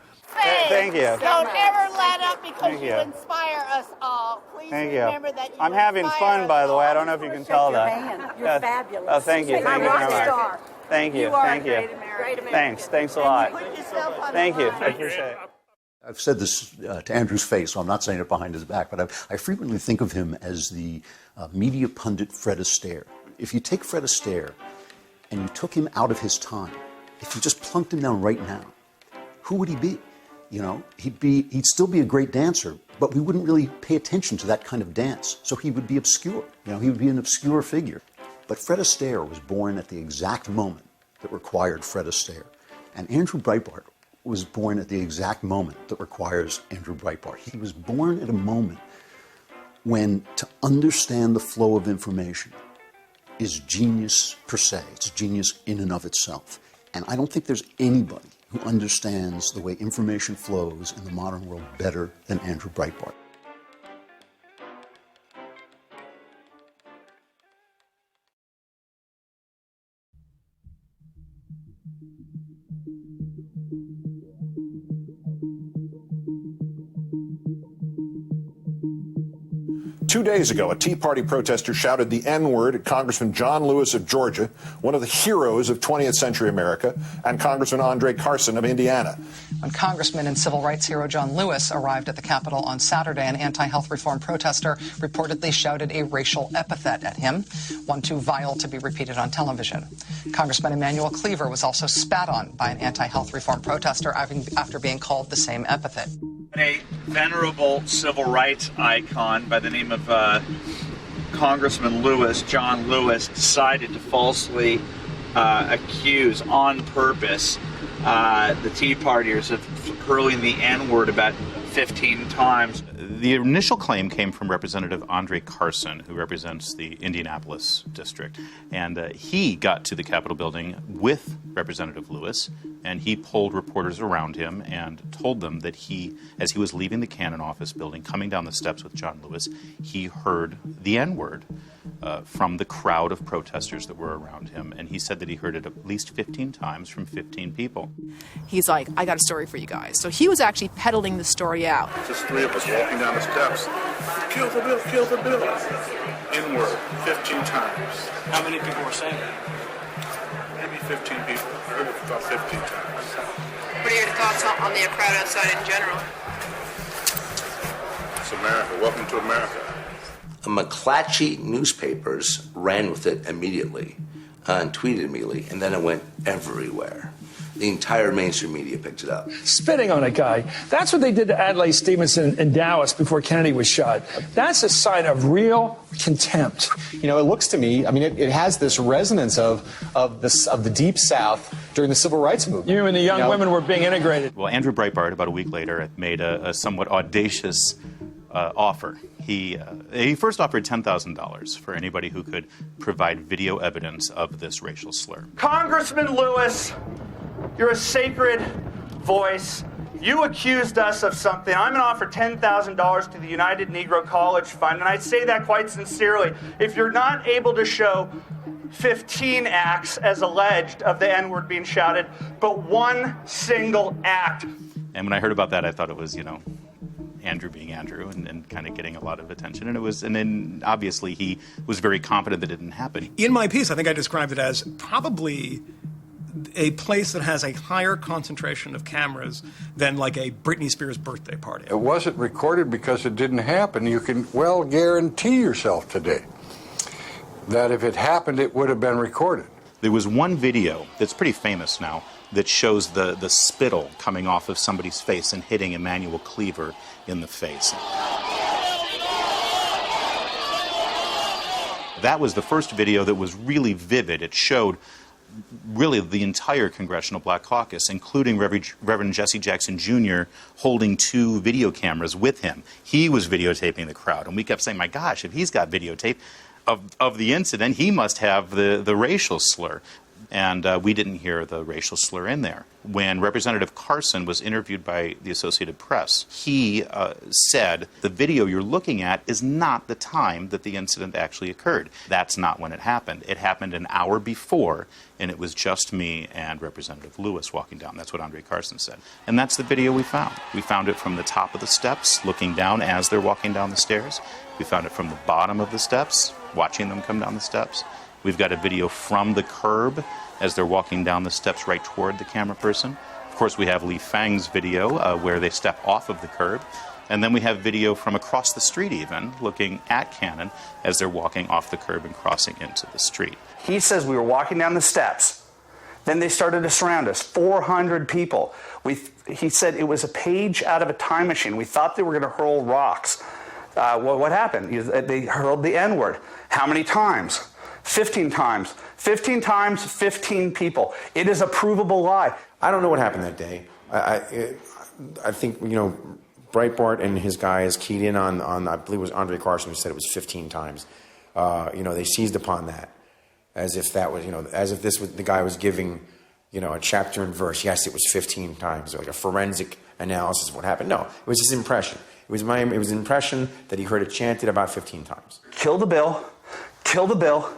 Thank you. Don't ever let up because you inspire us all. Please remember that you I'm having fun, by the way. I don't know if you can tell that. You're fabulous. Oh, thank you. Thank you very much. Thank you. Thank you. Great American. Thanks a lot. Thank you. I appreciate it. I've said this to Andrew's face, so I'm not saying it behind his back, but I frequently think of him as the media pundit Fred Astaire. If you take Fred Astaire and you took him out of his time, if you just plunked him down right now, who would he be? You know, he'd still be a great dancer, but we wouldn't really pay attention to that kind of dance. So he would be obscure. You know, he would be an obscure figure. But Fred Astaire was born at the exact moment that required Fred Astaire. And Andrew Breitbart was born at the exact moment that requires Andrew Breitbart. He was born at a moment when to understand the flow of information is genius per se. It's genius in and of itself. And I don't think there's anybody who understands the way information flows in the modern world better than Andrew Breitbart. 2 days ago, a Tea Party protester shouted the N-word at Congressman John Lewis of Georgia, one of the heroes of 20th century America, and Congressman Andre Carson of Indiana. When Congressman and civil rights hero John Lewis arrived at the Capitol on Saturday, an anti-health reform protester reportedly shouted a racial epithet at him, one too vile to be repeated on television. Congressman Emanuel Cleaver was also spat on by an anti-health reform protester after being called the same epithet. A venerable civil rights icon by the name of Congressman Lewis, John Lewis, decided to falsely accuse on purpose the Tea Partiers of hurling the N-word about 15 times. The initial claim came from Representative Andre Carson, who represents the Indianapolis district. And he got to the Capitol building with Representative Lewis, and he pulled reporters around him and told them that as he was leaving the Cannon office building, coming down the steps with John Lewis, he heard the N-word from the crowd of protesters that were around him. And he said that he heard it at least 15 times from 15 people. He's like, I got a story for you guys. So he was actually peddling the story out. Just three of us walking down the steps. Kill the bill, kill the bill. N-word 15 times. How many people were saying that? Maybe 15 people. I heard it about 15 times. What are your thoughts on the crowd outside in general? It's America. Welcome to America. McClatchy newspapers ran with it immediately and tweeted immediately, and then it went everywhere. The entire mainstream media picked it up. Spitting on a guy. That's what they did to Adlai Stevenson in Dallas before Kennedy was shot. That's a sign of real contempt. You know, it looks to me, I mean, it has this resonance of the Deep South during the Civil Rights movement. You and the young women were being integrated. Well, Andrew Breitbart, about a week later, made a somewhat audacious offer. He first offered $10,000 for anybody who could provide video evidence of this racial slur. Congressman Lewis, you're a sacred voice. You accused us of something. I'm going to offer $10,000 to the United Negro College Fund, and I say that quite sincerely. If you're not able to show 15 acts as alleged of the N-word being shouted, but one single act. And when I heard about that, I thought it was, Andrew being Andrew and kind of getting a lot of attention. And then obviously he was very confident that it didn't happen. In my piece, I think I described it as probably a place that has a higher concentration of cameras than like a Britney Spears birthday party. It wasn't recorded because it didn't happen. You can well guarantee yourself today that if it happened, it would have been recorded. There was one video that's pretty famous now that shows the spittle coming off of somebody's face and hitting Emmanuel Cleaver in the face. That was the first video that was really vivid. It showed really the entire Congressional Black Caucus, including Reverend Jesse Jackson Jr. holding 2 video cameras with him. He was videotaping the crowd, and we kept saying, my gosh, if he's got videotape of the incident, he must have the racial slur. And we didn't hear the racial slur in there. When Representative Carson was interviewed by the Associated Press, he said, the video you're looking at is not the time that the incident actually occurred. That's not when it happened. It happened an hour before, and it was just me and Representative Lewis walking down. That's what Andre Carson said. And that's the video we found. We found it from the top of the steps, looking down as they're walking down the stairs. We found it from the bottom of the steps, watching them come down the steps. We've got a video from the curb as they're walking down the steps right toward the camera person. Of course, we have Lee Fang's video where they step off of the curb. And then we have video from across the street even, looking at Cannon as they're walking off the curb and crossing into the street. He says we were walking down the steps. Then they started to surround us, 400 people. He said it was a page out of a time machine. We thought they were going to hurl rocks. What happened? They hurled the N-word. How many times? 15 times. 15 times, 15 people. It is a provable lie. I don't know what happened that day. I think, Breitbart and his guys keyed in on I believe it was Andre Carson who said it was 15 times. They seized upon that as if that was, as if this was, the guy was giving, a chapter and verse. Yes, it was 15 times, like a forensic analysis of what happened. No, it was his impression. It was an impression that he heard it chanted about 15 times. Kill the bill, kill the bill,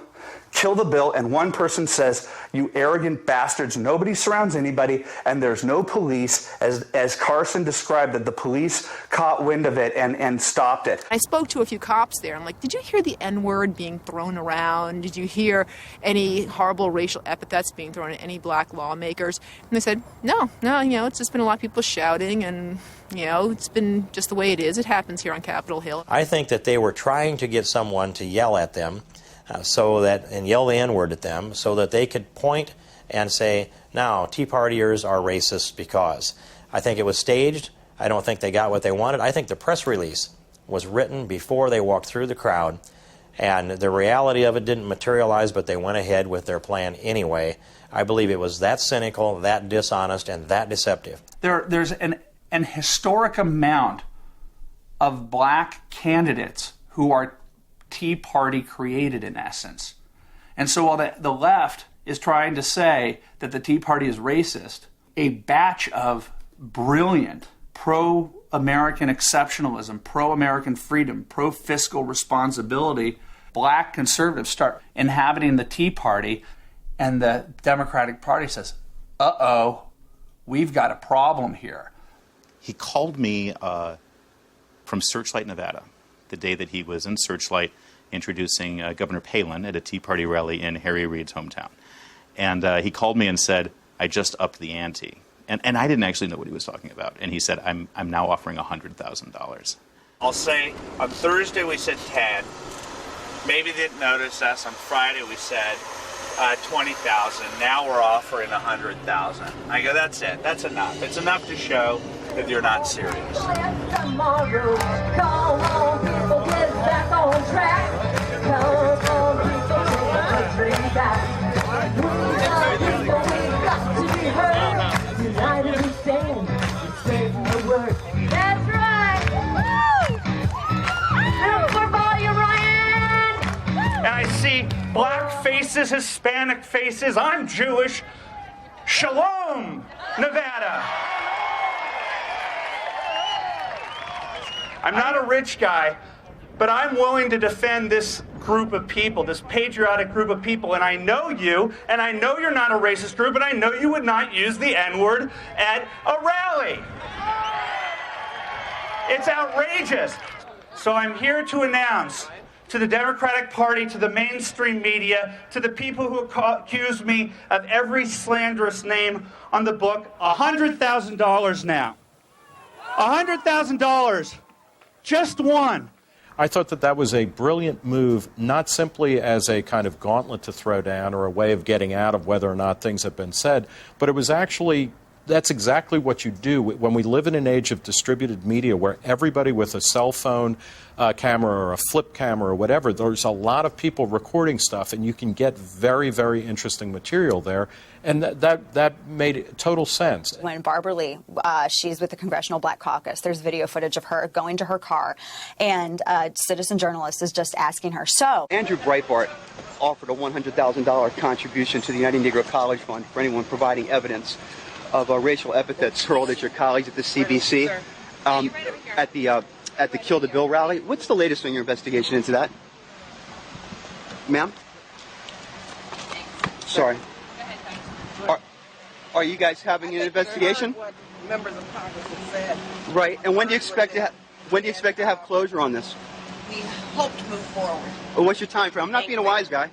kill the bill, and one person says, you arrogant bastards, nobody surrounds anybody, and there's no police, as Carson described that the police caught wind of it and stopped it. I spoke to a few cops there. I'm like, did you hear the N-word being thrown around? Did you hear any horrible racial epithets being thrown at any black lawmakers? And they said, no, it's just been a lot of people shouting, and it's been just the way it is. It happens here on Capitol Hill. I think that they were trying to get someone to yell at them and yell the N-word at them so that they could point and say, now, Tea Partiers are racist because. I think it was staged. I don't think they got what they wanted. I think the press release was written before they walked through the crowd, and the reality of it didn't materialize, but they went ahead with their plan anyway. I believe it was that cynical, that dishonest, and that deceptive. There's an historic amount of black candidates who are Tea Party created, in essence. And so while the left is trying to say that the Tea Party is racist, a batch of brilliant pro-American exceptionalism, pro-American freedom, pro-fiscal responsibility, black conservatives start inhabiting the Tea Party, and the Democratic Party says, uh-oh, we've got a problem here. He called me from Searchlight, Nevada, the day that he was in Searchlight introducing Governor Palin at a Tea Party rally in Harry Reid's hometown. And he called me and said, I just upped the ante. And I didn't actually know what he was talking about. And he said, I'm now offering $100,000. I'll say on Thursday we said 10. Maybe they didn't notice us. On Friday we said 20,000. Now we're offering 100,000. I go, that's it. That's enough. It's enough to show that you're not serious. Tomorrow, come on, people, get back on track. Come on, people, take the country back. We are people, we've got to be heard. United we stand, we spread the word. That's right. Woo! And for Volume Ryan. And I see black faces, Hispanic faces. I'm Jewish. Shalom, Nevada. I'm not a rich guy, but I'm willing to defend this group of people, this patriotic group of people, and I know you, and I know you're not a racist group, and I know you would not use the N-word at a rally. It's outrageous. So I'm here to announce to the Democratic Party, to the mainstream media, to the people who accuse me of every slanderous name on the book, $100,000 now. $100,000. Just one. I thought that was a brilliant move, not simply as a kind of gauntlet to throw down or a way of getting out of whether or not things have been said, but it was actually, that's exactly what you do. When we live in an age of distributed media where everybody with a cell phone camera or a flip camera or whatever, there's a lot of people recording stuff, and you can get very, very interesting material there. And that made total sense. When Barbara Lee, she's with the Congressional Black Caucus, there's video footage of her going to her car, and a citizen journalist is just asking her, so... Andrew Breitbart offered a $100,000 contribution to the United Negro College Fund for anyone providing evidence of racial epithets hurled at your colleagues at the CBC at the Kill the Bill rally. What's the latest on your investigation into that? Ma'am? Sorry. Are you guys having an investigation? What members of Congress have said. Right. And when do you expect to have closure on this? We hope to move forward. Well, what's your time frame? I'm not being a wise guy.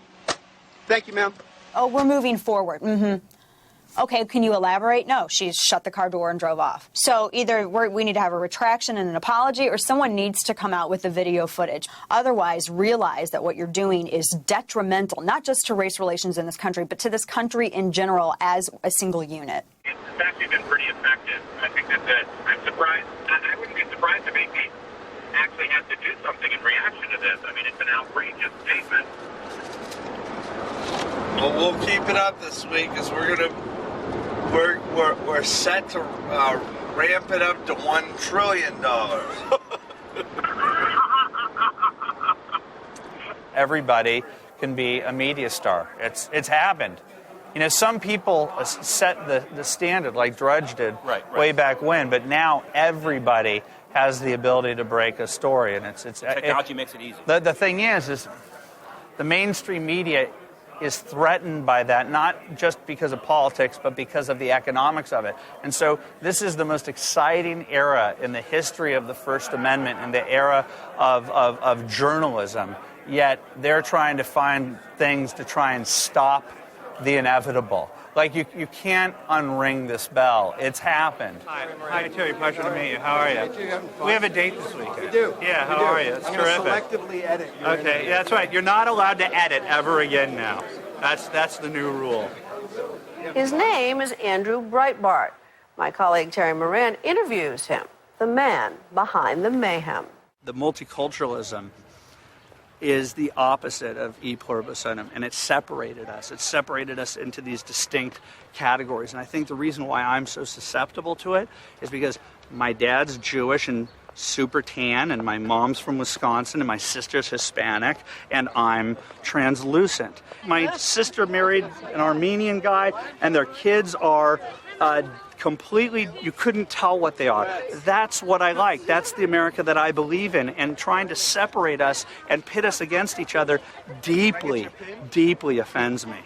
Thank you, ma'am. Oh, we're moving forward. Mm-hmm. Okay, can you elaborate? No, she shut the car door and drove off. So either we need to have a retraction and an apology, or someone needs to come out with the video footage. Otherwise, realize that what you're doing is detrimental, not just to race relations in this country, but to this country in general as a single unit. It's actually been pretty effective. I think that I'm surprised. I wouldn't be surprised if AP actually has to do something in reaction to this. I mean, it's an outrageous statement. Well, we'll keep it up this week because we're set to ramp it up to $1 trillion. Everybody can be a media star. It's happened. You know, some people set the standard like Drudge did way back when, but now everybody has the ability to break a story, and technology makes it easy. The thing is the mainstream media is threatened by that, not just because of politics, but because of the economics of it. And so this is the most exciting era in the history of the First Amendment and the era of journalism. Yet they're trying to find things to try and stop the inevitable. Like, you can't unring this bell. It's happened. Hi, Terry. Pleasure to meet you. How are you? We have a date this weekend. We do. Yeah, how are you? It's terrific. Selectively edit. Okay, yeah, that's right. You're not allowed to edit ever again now. That's the new rule. His name is Andrew Breitbart. My colleague Terry Moran interviews him, the man behind the mayhem. The multiculturalism is the opposite of e pluribus unum, and it separated us. It separated us into these distinct categories. And I think the reason why I'm so susceptible to it is because my dad's Jewish and super tan, and my mom's from Wisconsin, and my sister's Hispanic, and I'm translucent. My sister married an Armenian guy, and their kids are completely, you couldn't tell what they are. That's what I like. That's the America that I believe in. And trying to separate us and pit us against each other deeply, deeply offends me.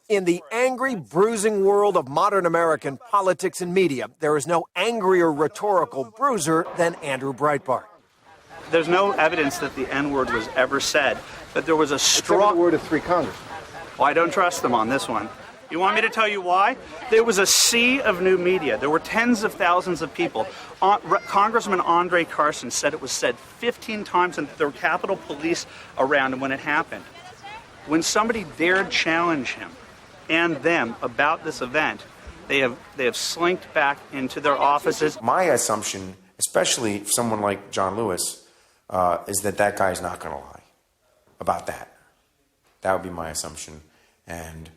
In the angry, bruising world of modern American politics and media, there is no angrier rhetorical bruiser than Andrew Breitbart. There's no evidence that the N-word was ever said, but there was a strong word of 3 Congress. Well, I don't trust them on this one. You want me to tell you why? There was a sea of new media. There were tens of thousands of people. Congressman Andre Carson said it was said 15 times, and there were Capitol Police around when it happened. When somebody dared challenge him and them about this event, they have slinked back into their offices. My assumption, especially for someone like John Lewis, is that guy's not going to lie about that. That would be my assumption. And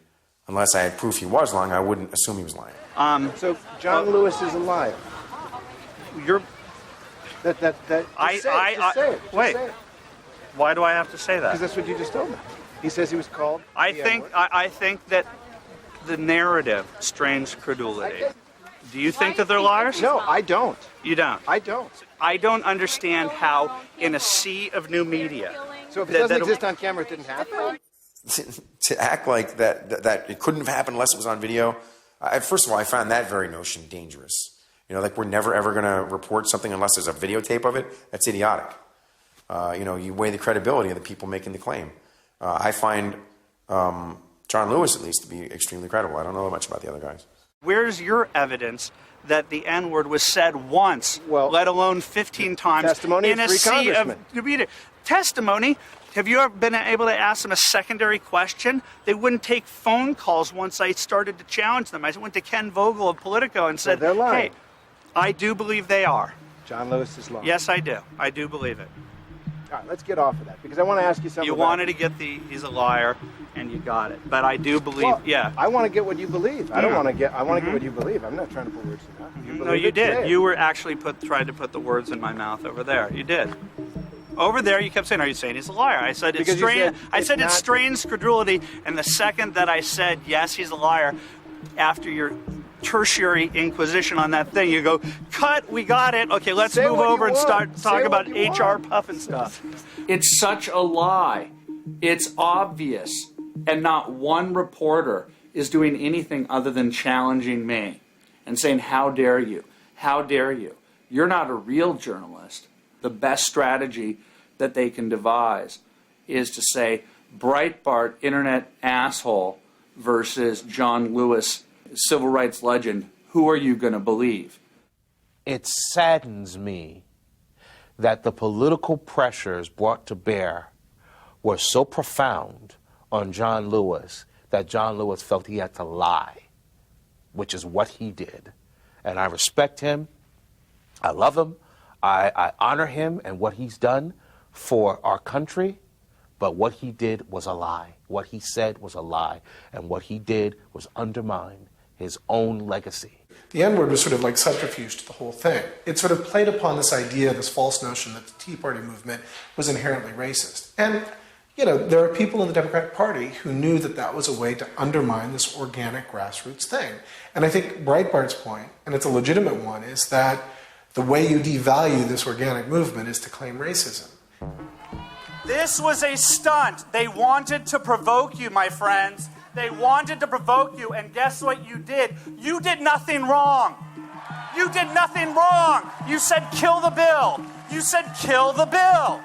unless I had proof he was lying, I wouldn't assume he was lying. So John Lewis is a liar. You're. Just say it. Wait. Why do I have to say that? Because that's what you just told me. He says he was called. I think that the narrative strains credulity. Do you think that they're liars? No, I don't. You don't? I don't. I don't understand how, in a sea of new media, So if it doesn't exist on camera, it didn't happen? To act like that it couldn't have happened unless it was on video, first of all, I found that very notion dangerous. Like we're never ever going to report something unless there's a videotape of it. That's idiotic. You weigh the credibility of the people making the claim. I find John Lewis, at least, to be extremely credible. I don't know much about the other guys. Where's your evidence that the N-word was said once, let alone 15 times testimony in a of three sea of congressmen. testimony? Have you ever been able to ask them a secondary question? They wouldn't take phone calls once I started to challenge them. I went to Ken Vogel of Politico and said, they're lying. hey, I do believe they are. John Lewis is lying. Yes, I do. I do believe it. All right, let's get off of that, because I want to ask you something. You wanted to get he's a liar, and you got it. But I do believe, I want to get what you believe. I want to get what you believe. I'm not trying to put words in your mouth. No, you did. You were actually tried to put the words in my mouth over there. You did. Over there, you kept saying, "Are you saying he's a liar?" I said it's strange. I said it strains credulity, and the second that I said yes, he's a liar, after your tertiary inquisition on that thing, you go, "Cut, we got it. Okay, let's move over and start talking about HR puff and stuff." It's such a lie. It's obvious, and not one reporter is doing anything other than challenging me and saying, "How dare you? How dare you? You're not a real journalist." The best strategy that they can devise is to say Breitbart, internet asshole, versus John Lewis, civil rights legend. Who are you going to believe? It saddens me that the political pressures brought to bear were so profound on John Lewis that John Lewis felt he had to lie, which is what he did. And I respect him. I love him. I honor him and what he's done for our country, but what he did was a lie. What he said was a lie, and what he did was undermine his own legacy. The N-word was sort of like subterfuge to the whole thing. It sort of played upon this idea, this false notion that the Tea Party movement was inherently racist. And, there are people in the Democratic Party who knew that that was a way to undermine this organic grassroots thing. And I think Breitbart's point, and it's a legitimate one, is that the way you devalue this organic movement is to claim racism. This was a stunt. They wanted to provoke you, my friends. They wanted to provoke you, and guess what you did? You did nothing wrong. You did nothing wrong. You said kill the bill. You said kill the bill.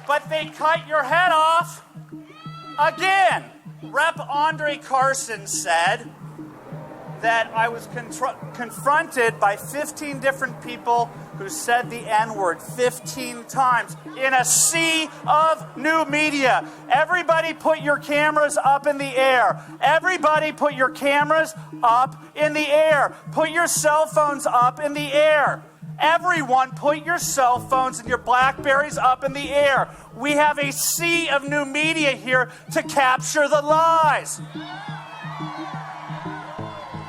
But they cut your head off again. Rep. Andre Carson said that I was confronted by 15 different people who said the N-word 15 times in a sea of new media. Everybody put your cameras up in the air. Everybody put your cameras up in the air. Put your cell phones up in the air. Everyone put your cell phones and your BlackBerries up in the air. We have a sea of new media here to capture the lies.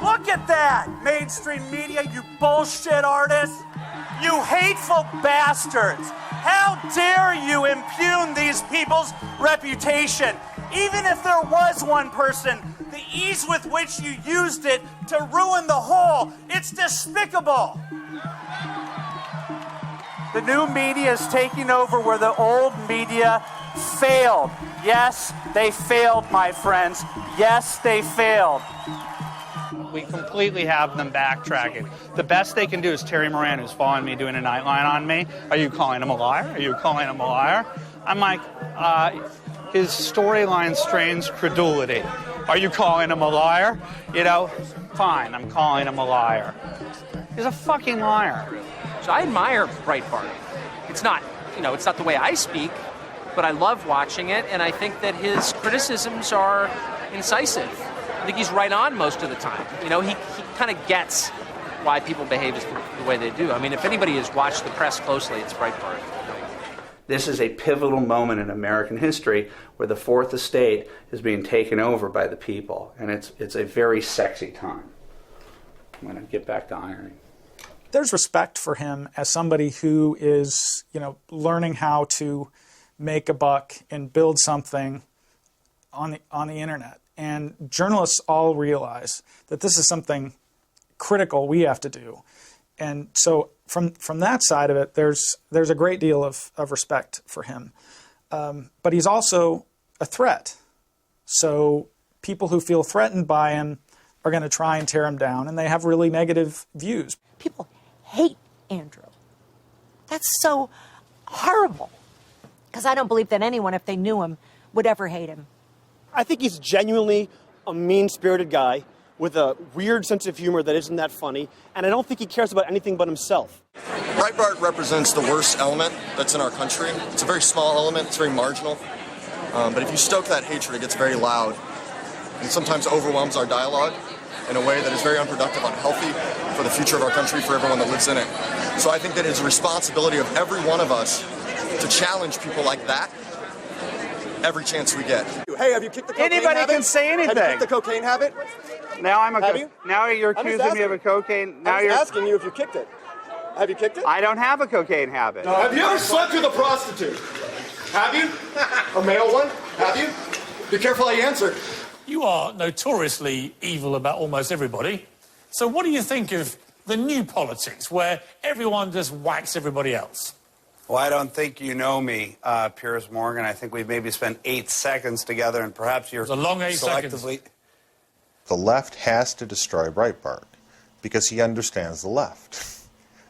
Look at that, mainstream media, you bullshit artists. You hateful bastards. How dare you impugn these people's reputation? Even if there was one person, the ease with which you used it to ruin the whole, it's despicable. The new media is taking over where the old media failed. Yes, they failed, my friends. Yes, they failed. We completely have them backtracking. The best they can do is Terry Moran, who's following me, doing a nightline on me. Are you calling him a liar? Are you calling him a liar? I'm like, his storyline strains credulity. Are you calling him a liar? Fine, I'm calling him a liar. He's a fucking liar. So I admire Breitbart. It's not the way I speak, but I love watching it, and I think that his criticisms are incisive. I think he's right on most of the time. He kind of gets why people behave the way they do. I mean, if anybody has watched the press closely, it's Breitbart. This is a pivotal moment in American history where the Fourth Estate is being taken over by the people, and it's a very sexy time. I'm going to get back to ironing. There's respect for him as somebody who is, learning how to make a buck and build something on the internet. And journalists all realize that this is something critical we have to do. And so from that side of it, there's a great deal of respect for him. But he's also a threat. So people who feel threatened by him are going to try and tear him down, and they have really negative views. People hate Andrew. That's so horrible. Because I don't believe that anyone, if they knew him, would ever hate him. I think he's genuinely a mean-spirited guy with a weird sense of humor that isn't that funny, and I don't think he cares about anything but himself. Breitbart represents the worst element that's in our country. It's a very small element, it's very marginal, but if you stoke that hatred, it gets very loud and sometimes overwhelms our dialogue in a way that is very unproductive, unhealthy for the future of our country, for everyone that lives in it. So I think that it's a responsibility of every one of us to challenge people like that every chance we get. Hey, have you kicked the cocaine Anybody habit? can say anything. Have you kicked the cocaine habit? Now you're accusing me of a cocaine. Now I'm just asking you if you kicked it. Have you kicked it? I don't have a cocaine habit. Have you ever slept with a prostitute? Have you? A male one? Have you? Be careful how you answer. You are notoriously evil about almost everybody. So what do you think of the new politics where everyone just whacks everybody else? Well, I don't think you know me, Piers Morgan. I think we've maybe spent 8 seconds together, and perhaps you're a long 8 selectively... seconds. The left has to destroy Breitbart because he understands the left.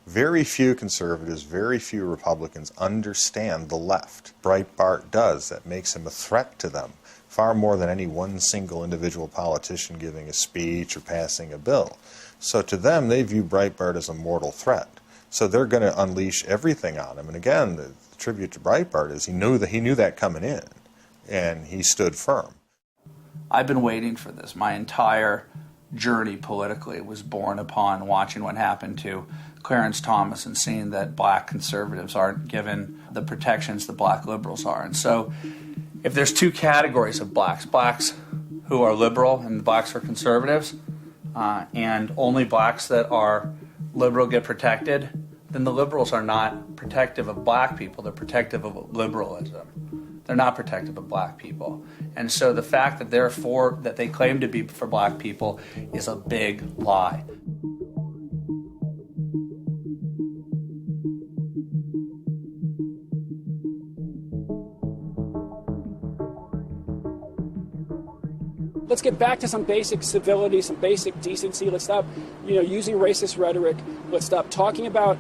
Very few conservatives, very few Republicans understand the left. Breitbart does. That makes him a threat to them, far more than any one single individual politician giving a speech or passing a bill. So to them, they view Breitbart as a mortal threat. So they're going to unleash everything on him. And again, the tribute to Breitbart is he knew that coming in, and he stood firm. I've been waiting for this. My entire journey politically was born upon watching what happened to Clarence Thomas and seeing that black conservatives aren't given the protections that black liberals are. And so if there's two categories of blacks who are liberal and blacks who are conservatives, and only blacks that are liberal get protected, then the liberals are not protective of black people, they're protective of liberalism. They're not protective of black people. And so the fact that that they claim to be for black people is a big lie. Let's get back to some basic civility, some basic decency. Let's stop, using racist rhetoric. Let's stop talking about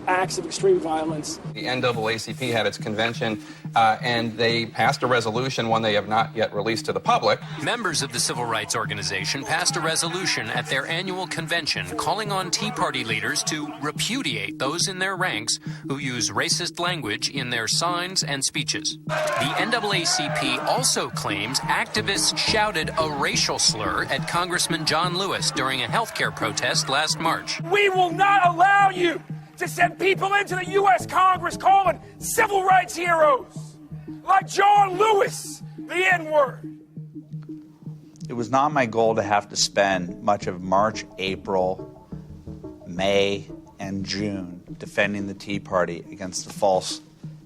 acts of extreme violence. The NAACP had its convention, and they passed a resolution, one they have not yet released to the public. Members of the civil rights organization passed a resolution at their annual convention calling on Tea Party leaders to repudiate those in their ranks who use racist language in their signs and speeches. The NAACP also claims activists shouted a racial slur at Congressman John Lewis during a healthcare protest last March. We will not allow you to send people into the U.S. Congress calling civil rights heroes like John Lewis the N-word. It was not my goal to have to spend much of March, April, May, and June defending the Tea Party against the false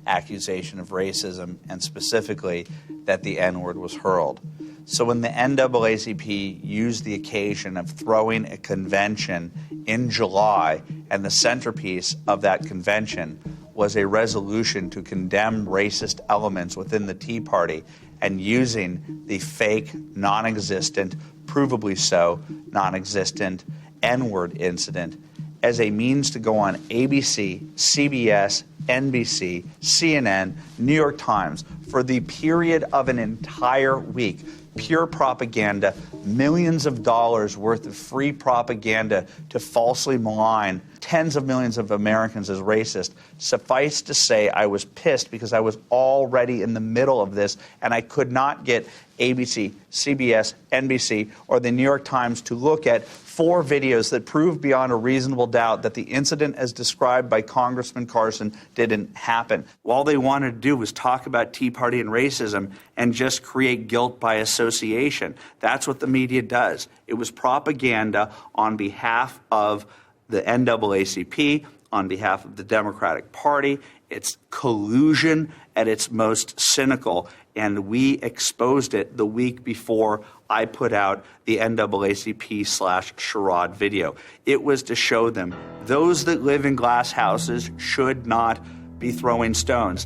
accusation of racism, and specifically that the N-word was hurled. So when the NAACP used the occasion of throwing a convention in July, and the centerpiece of that convention was a resolution to condemn racist elements within the Tea Party, and using the fake, non-existent, provably so, non-existent N-word incident as a means to go on ABC, CBS, NBC, CNN, New York Times for the period of an entire week. Pure propaganda, millions of dollars worth of free propaganda to falsely malign tens of millions of Americans as racist. Suffice to say, I was pissed because I was already in the middle of this, and I could not get ABC, CBS, NBC, or the New York Times to look at 4 videos that prove beyond a reasonable doubt that the incident as described by Congressman Carson didn't happen. All they wanted to do was talk about Tea Party and racism and just create guilt by association. That's what the media does. It was propaganda on behalf of the NAACP, on behalf of the Democratic Party. It's collusion at its most cynical. and we exposed it the week before I put out the NAACP/Sherrod video. It was to show them those that live in glass houses should not be throwing stones.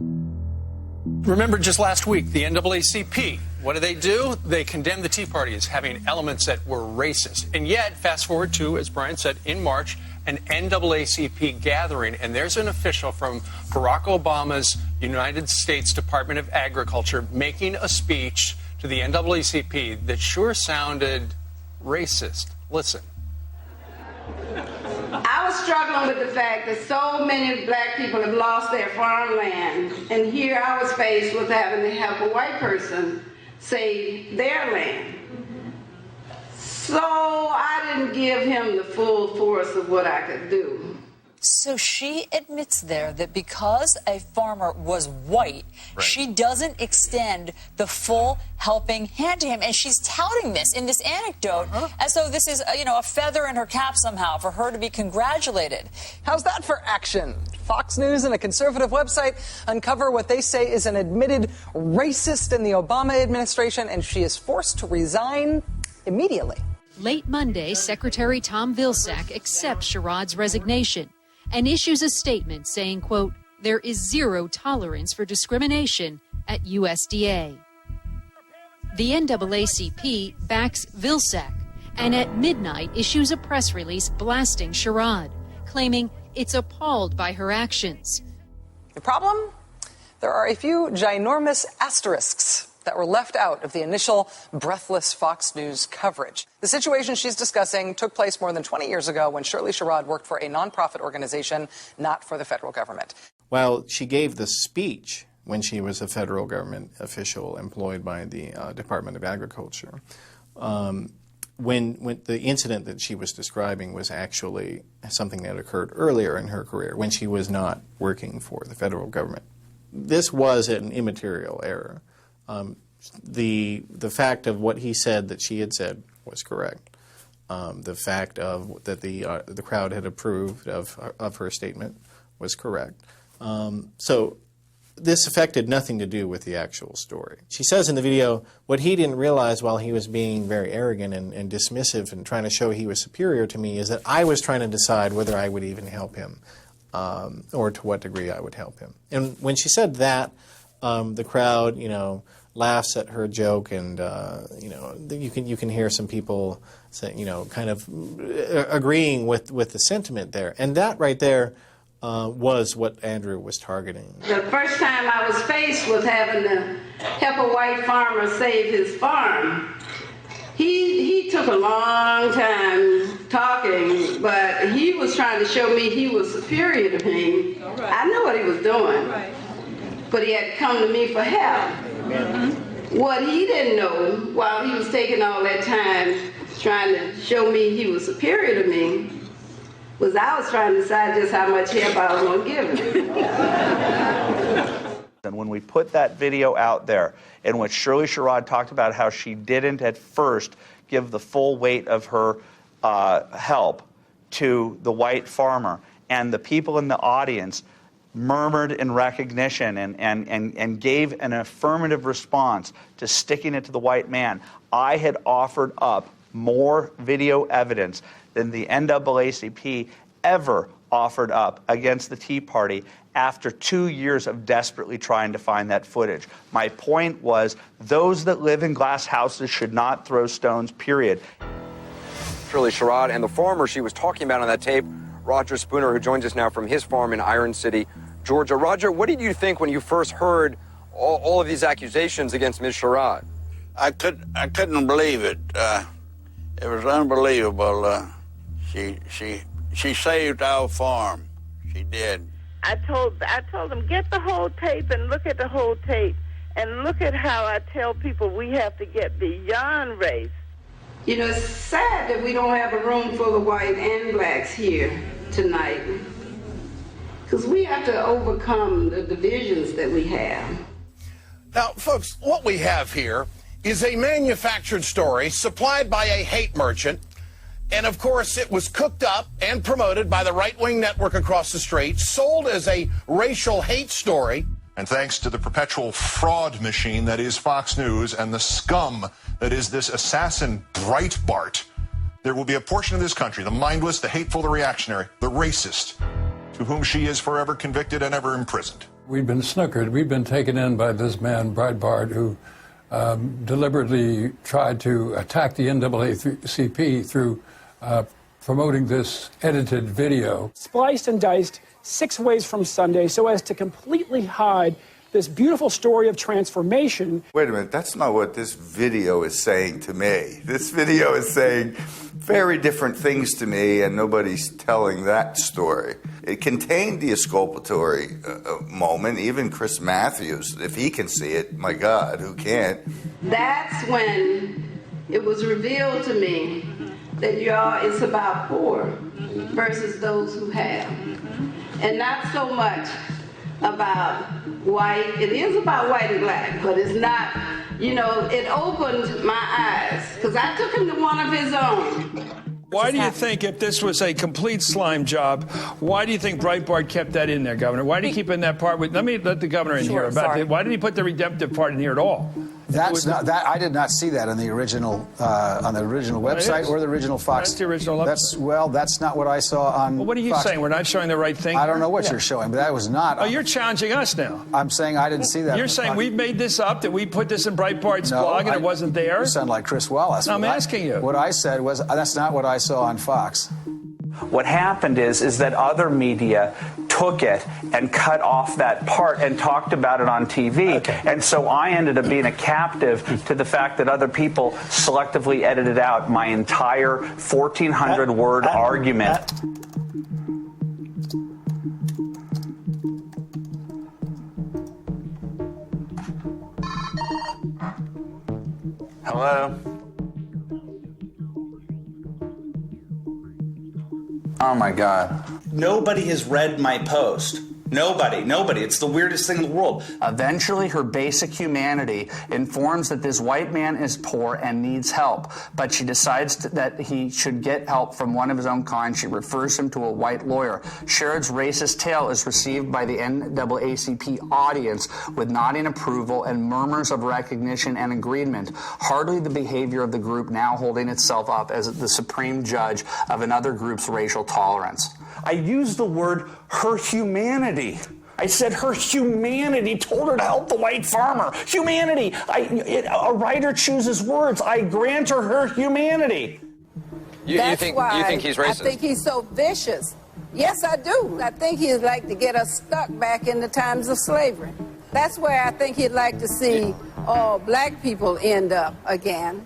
Remember just last week, the NAACP, what do? They condemned the Tea Party as having elements that were racist. And yet, fast forward to, as Brian said, in March, an NAACP gathering, and there's an official from Barack Obama's United States Department of Agriculture making a speech to the NAACP that sure sounded racist. Listen. I was struggling with the fact that so many black people have lost their farmland, and here I was faced with having to help a white person save their land. So I didn't give him the full force of what I could do. So she admits there that because a farmer was white, she doesn't extend the full helping hand to him. And she's touting this in this anecdote as though this is, a feather in her cap somehow for her to be congratulated. How's that for action? Fox News and a conservative website uncover what they say is an admitted racist in the Obama administration, and she is forced to resign immediately. Late Monday, Secretary Tom Vilsack accepts Sherrod's resignation and issues a statement saying, quote, there is zero tolerance for discrimination at USDA. The NAACP backs Vilsack and at midnight issues a press release blasting Sherrod, claiming it's appalled by her actions. The problem? There are a few ginormous asterisks that were left out of the initial breathless Fox News coverage. The situation she's discussing took place more than 20 years ago when Shirley Sherrod worked for a nonprofit organization, not for the federal government. Well, she gave the speech when she was a federal government official employed by the Department of Agriculture. When the incident that she was describing was actually something that occurred earlier in her career, when she was not working for the federal government. This was an immaterial error. The fact of what he said that she had said was correct. The fact of that the crowd had approved of her statement was correct. So this affected nothing to do with the actual story. She says in the video, what he didn't realize while he was being very arrogant and dismissive and trying to show he was superior to me is that I was trying to decide whether I would even help him or to what degree I would help him. And when she said that, the crowd, laughs at her joke, and you can hear some people say, kind of agreeing with the sentiment there, and that right there was what Andrew was targeting. The first time I was faced with having to help a white farmer save his farm, he took a long time talking, but he was trying to show me he was superior to me. I knew what he was doing, but he had come to me for help. What he didn't know while he was taking all that time trying to show me he was superior to me was I was trying to decide just how much help I was going to give him. And when we put that video out there in which Shirley Sherrod talked about how she didn't at first give the full weight of her help to the white farmer, and the people in the audience murmured in recognition and gave an affirmative response to sticking it to the white man, I had offered up more video evidence than the NAACP ever offered up against the Tea Party after 2 years of desperately trying to find that footage. My point was, those that live in glass houses should not throw stones, period. Shirley Sherrod and the farmer she was talking about on that tape, Roger Spooner, who joins us now from his farm in Iron City, Georgia. Roger, what did you think when you first heard all of these accusations against Ms. Sherrod? I couldn't believe it. It was unbelievable. She saved our farm. She did. I told them, get the whole tape and look at the whole tape and look at how I tell people we have to get beyond race. It's sad that we don't have a room full of white and blacks here tonight, because we have to overcome the divisions that we have. Now, folks, what we have here is a manufactured story supplied by a hate merchant. And, of course, it was cooked up and promoted by the right-wing network across the street, sold as a racial hate story. And thanks to the perpetual fraud machine that is Fox News and the scum that is this assassin Breitbart, there will be a portion of this country, the mindless, the hateful, the reactionary, the racist, to whom she is forever convicted and ever imprisoned. We've been snookered. We've been taken in by this man, Breitbart, who deliberately tried to attack the NAACP through promoting this edited video. Spliced and diced 6 ways from Sunday so as to completely hide this beautiful story of transformation. Wait a minute, that's not what this video is saying to me. This video is saying very different things to me, and nobody's telling that story. It contained the exculpatory moment. Even Chris Matthews, if he can see it, my God, who can't? That's when it was revealed to me that y'all, it's about poor versus those who have. And not so much about white. It is about white and black, but it's not, it opened my eyes because I took him to one of his own. Why do you think, if this was a complete slime job, why do you think Breitbart kept that in there, Governor? Why did he keep in that part? Let the governor in here about it. Why did he put the redemptive part in here at all? That's not that. I did not see that on the original website or the original Fox. That's the original. That's not what I saw on. Well, what are you saying? We're not showing the right thing? I don't know what you're showing, but that was not. Oh, you're challenging us now. I'm saying I didn't see that. You're saying we've made this up, that we put this in Breitbart's blog and it wasn't there? You sound like Chris Wallace. No, I'm asking you. What I said was that's not what I saw on Fox. What happened is that other media took it and cut off that part and talked about it on TV. Okay. And so I ended up being a captive to the fact that other people selectively edited out my entire 1,400-word argument. Hello? Oh, my God. Nobody has read my post. Nobody. It's the weirdest thing in the world. Eventually, her basic humanity informs that this white man is poor and needs help, but she decides that he should get help from one of his own kind. She refers him to a white lawyer. Sherrod's racist tale is received by the NAACP audience with nodding approval and murmurs of recognition and agreement. Hardly the behavior of the group now holding itself up as the supreme judge of another group's racial tolerance. I used the word her humanity. I said her humanity told her to help the white farmer. Humanity. A writer chooses words. I grant her humanity. You think he's racist? I think he's so vicious. Yes, I do. I think he'd like to get us stuck back in the times of slavery. That's where I think he'd like to see all black people end up again.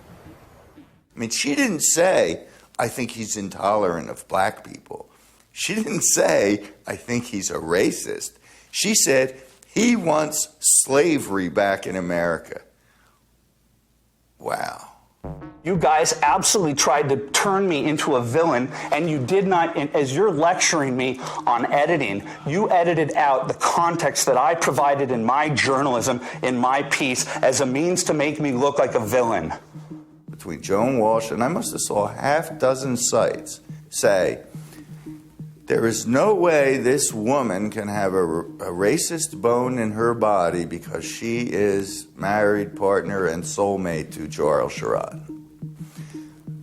I mean, she didn't say, I think he's intolerant of black people. She didn't say, I think he's a racist. She said, he wants slavery back in America. Wow. You guys absolutely tried to turn me into a villain, and you did not, as you're lecturing me on editing, you edited out the context that I provided in my journalism, in my piece, as a means to make me look like a villain. Between Joan Walsh, and I must have saw half dozen sites say, there is no way this woman can have a racist bone in her body because she is married partner and soulmate to Charles Sherrod.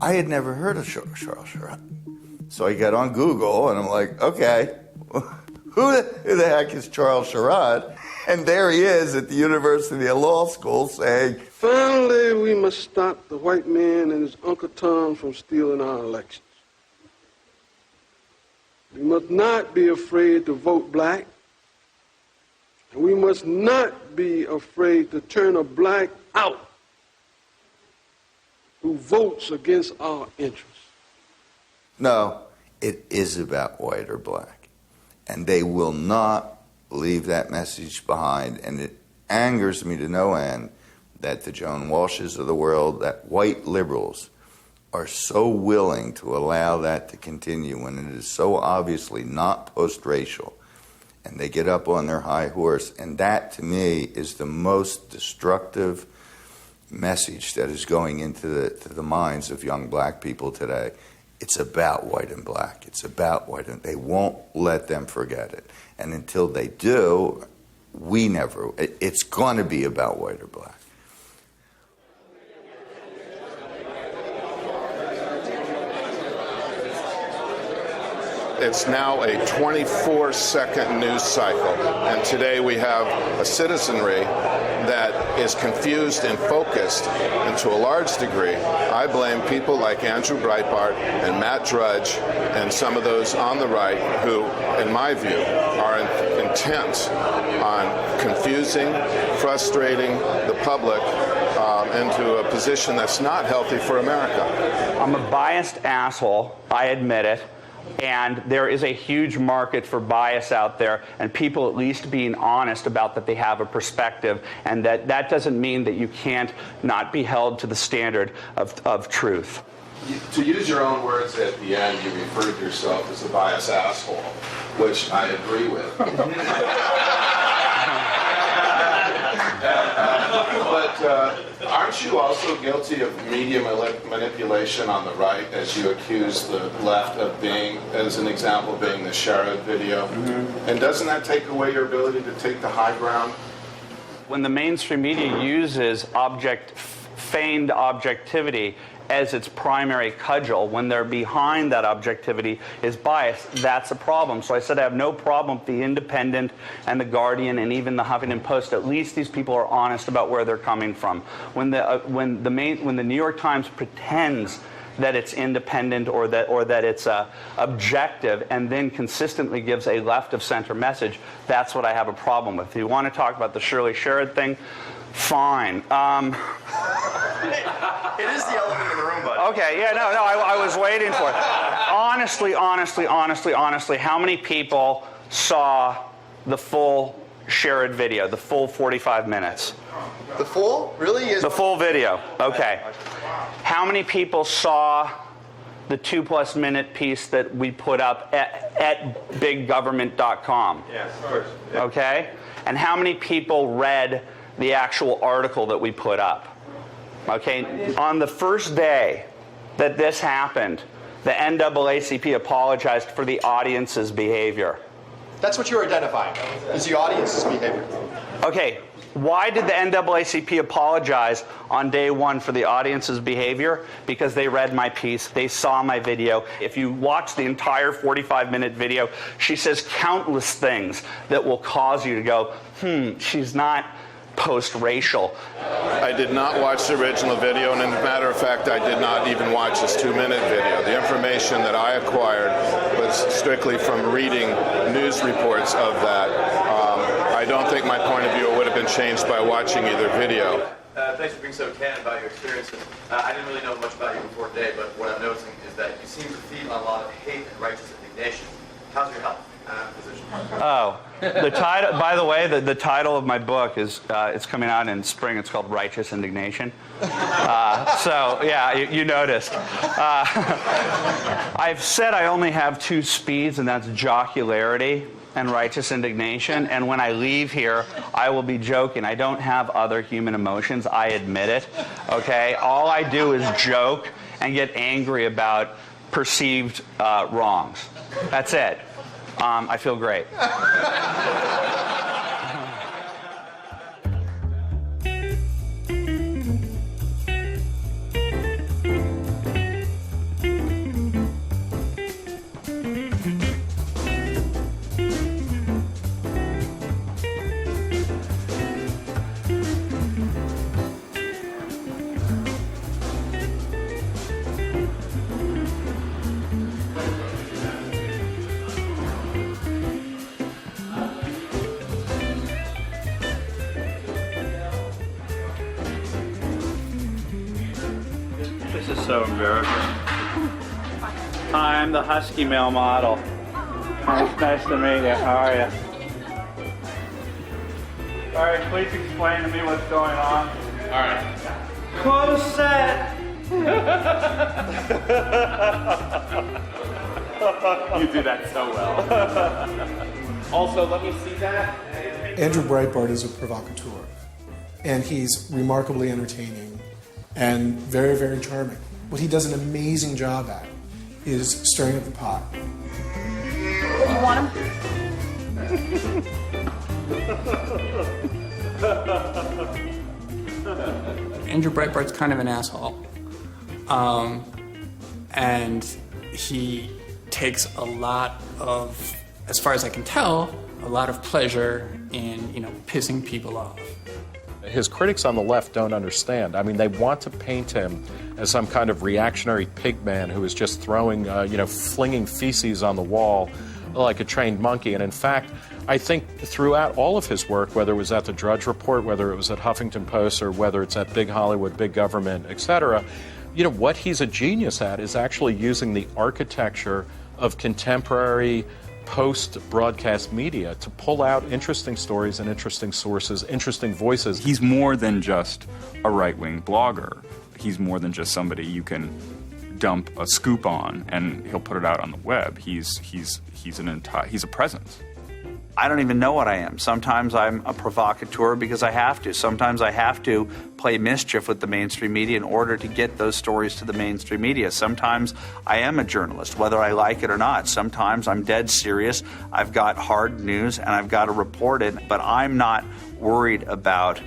I had never heard of Charles Sherrod. So I got on Google and I'm like, okay, who the heck is Charles Sherrod? And there he is at the University of Law School saying, finally, we must stop the white man and his Uncle Tom from stealing our elections. We must not be afraid to vote black. And we must not be afraid to turn a black out who votes against our interests. No, it is about white or black. And they will not leave that message behind. And it angers me to no end that the Joan Walshes of the world, that white liberals, are so willing to allow that to continue when it is so obviously not post-racial. And they get up on their high horse. And that, to me, is the most destructive message that is going into the minds of young black people today. It's about white and black. It's about white and they won't let them forget it. And until they do, it's going to be about white or black. It's now a 24-second news cycle, and today we have a citizenry that is confused and focused, and to a large degree, I blame people like Andrew Breitbart and Matt Drudge and some of those on the right who, in my view, are intent on confusing, frustrating the public into a position that's not healthy for America. I'm a biased asshole, I admit it. And there is a huge market for bias out there, and people at least being honest about that they have a perspective, and that doesn't mean that you can't not be held to the standard of truth. To use your own words at the end, you referred to yourself as a biased asshole, which I agree with. But aren't you also guilty of media manipulation on the right, as you accuse the left of being, as an example, being the Sherrod video? Mm-hmm. And doesn't that take away your ability to take the high ground? When the mainstream media uses feigned objectivity as its primary cudgel, when they're behind that objectivity is bias, that's a problem. So I said I have no problem with the Independent and the Guardian and even the Huffington Post. At least these people are honest about where they're coming from. When the New York Times pretends that it's independent or that it's objective and then consistently gives a left of center message, that's what I have a problem with. If you want to talk about the Shirley Sherrod thing, fine. It is the elephant in the room, buddy. Okay, yeah, no, I was waiting for it. Honestly, how many people saw the full Sherrod video, the full 45 minutes? The full? Really? The full video, okay. How many people saw the 2+ minute piece that we put up at biggovernment.com? Yes, of course. Yeah. Okay? And how many people read the actual article that we put up? Okay, on the first day that this happened, the NAACP apologized for the audience's behavior. That's what you're identifying, is the audience's behavior. Okay, why did the NAACP apologize on day one for the audience's behavior? Because they read my piece, they saw my video. If you watch the entire 45-minute video, she says countless things that will cause you to go, she's not post-racial. I did not watch the original video, and as a matter of fact, I did not even watch this 2-minute video. The information that I acquired was strictly from reading news reports of that. I don't think my point of view would have been changed by watching either video. Thanks for being so candid about your experiences. I didn't really know much about you before today, but what I'm noticing is that you seem to feed on a lot of hate and righteous indignation. How's your health position? Oh, the title. By the way, the title of my book is it's coming out in spring. It's called Righteous Indignation. So yeah, you noticed. I've said I only have 2 speeds, and that's jocularity and righteous indignation. And when I leave here, I will be joking. I don't have other human emotions. I admit it. Okay, all I do is joke and get angry about perceived wrongs. That's it. I feel great. This is so embarrassing. Hi, I'm the Husky male model. Nice to meet you. How are you? All right, please explain to me what's going on. All right. Close set. You do that so well. Also, let me see that. Andrew Breitbart is a provocateur, and he's remarkably entertaining and very, very charming. What he does an amazing job at is stirring up the pot. You want him? Andrew Breitbart's kind of an asshole. And he takes a lot of, as far as I can tell, a lot of pleasure in, pissing people off. His critics on the left don't understand. I mean, they want to paint him as some kind of reactionary pig man who is just throwing, flinging feces on the wall like a trained monkey. And in fact, I think throughout all of his work, whether it was at the Drudge Report, whether it was at Huffington Post, or whether it's at Big Hollywood, Big Government, etc., what he's a genius at is actually using the architecture of contemporary post-broadcast media to pull out interesting stories and interesting sources, interesting voices. He's more than just a right-wing blogger. He's more than just somebody you can dump a scoop on and he'll put it out on the web. He's a presence. I don't even know what I am. Sometimes I'm a provocateur because I have to. Sometimes I have to play mischief with the mainstream media in order to get those stories to the mainstream media. Sometimes I am a journalist, whether I like it or not. Sometimes I'm dead serious. I've got hard news and I've got to report it, but I'm not worried about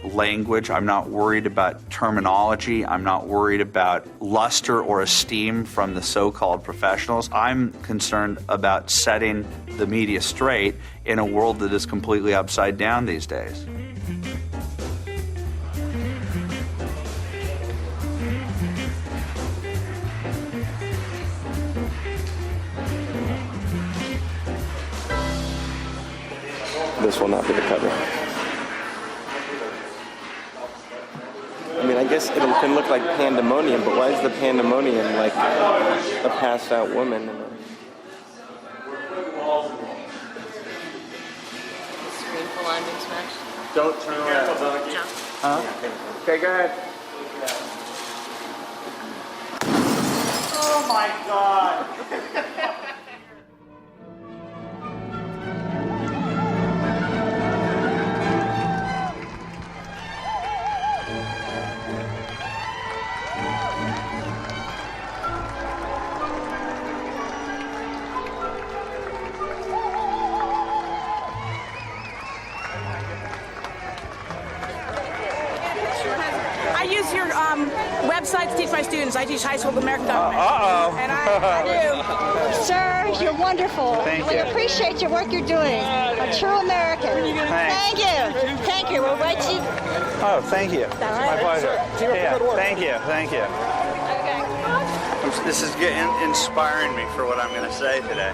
language. I'm not worried about terminology. I'm not worried about luster or esteem from the so-called professionals. I'm concerned about setting the media straight in a world that is completely upside down these days. This will not be the cover. I mean, I guess it can look like pandemonium, but why is the pandemonium like a passed out woman? Screen full on being smashed. Don't turn around. Jump. Huh? Okay, go ahead. Oh my God. I use your website to teach my students. I teach high school American government. Uh-oh. And I do. Sir, you're wonderful. Thank We you. appreciate your work you're doing. A true American. Thank you. Thank you. We'll wait you. Oh, thank you. All right. My pleasure. Keep up the Yeah, good work. thank you. Thank you. This is inspiring me for what I'm going to say today.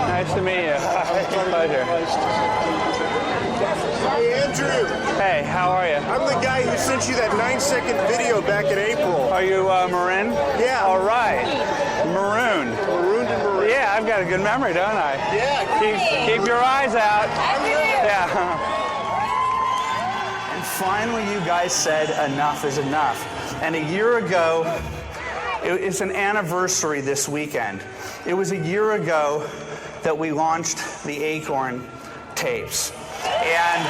Nice to meet you. Pleasure. Hey, Andrew. Hey, how are you? I'm the guy who sent you that 9-second video back in April. Are you Marin? Yeah. All right. Marooned. Marooned and marooned. Yeah, I've got a good memory, don't I? Yeah. Keep your eyes out. Yeah. And finally, you guys said enough is enough. And a year ago, it's an anniversary this weekend. It was a year ago that we launched the Acorn tapes. And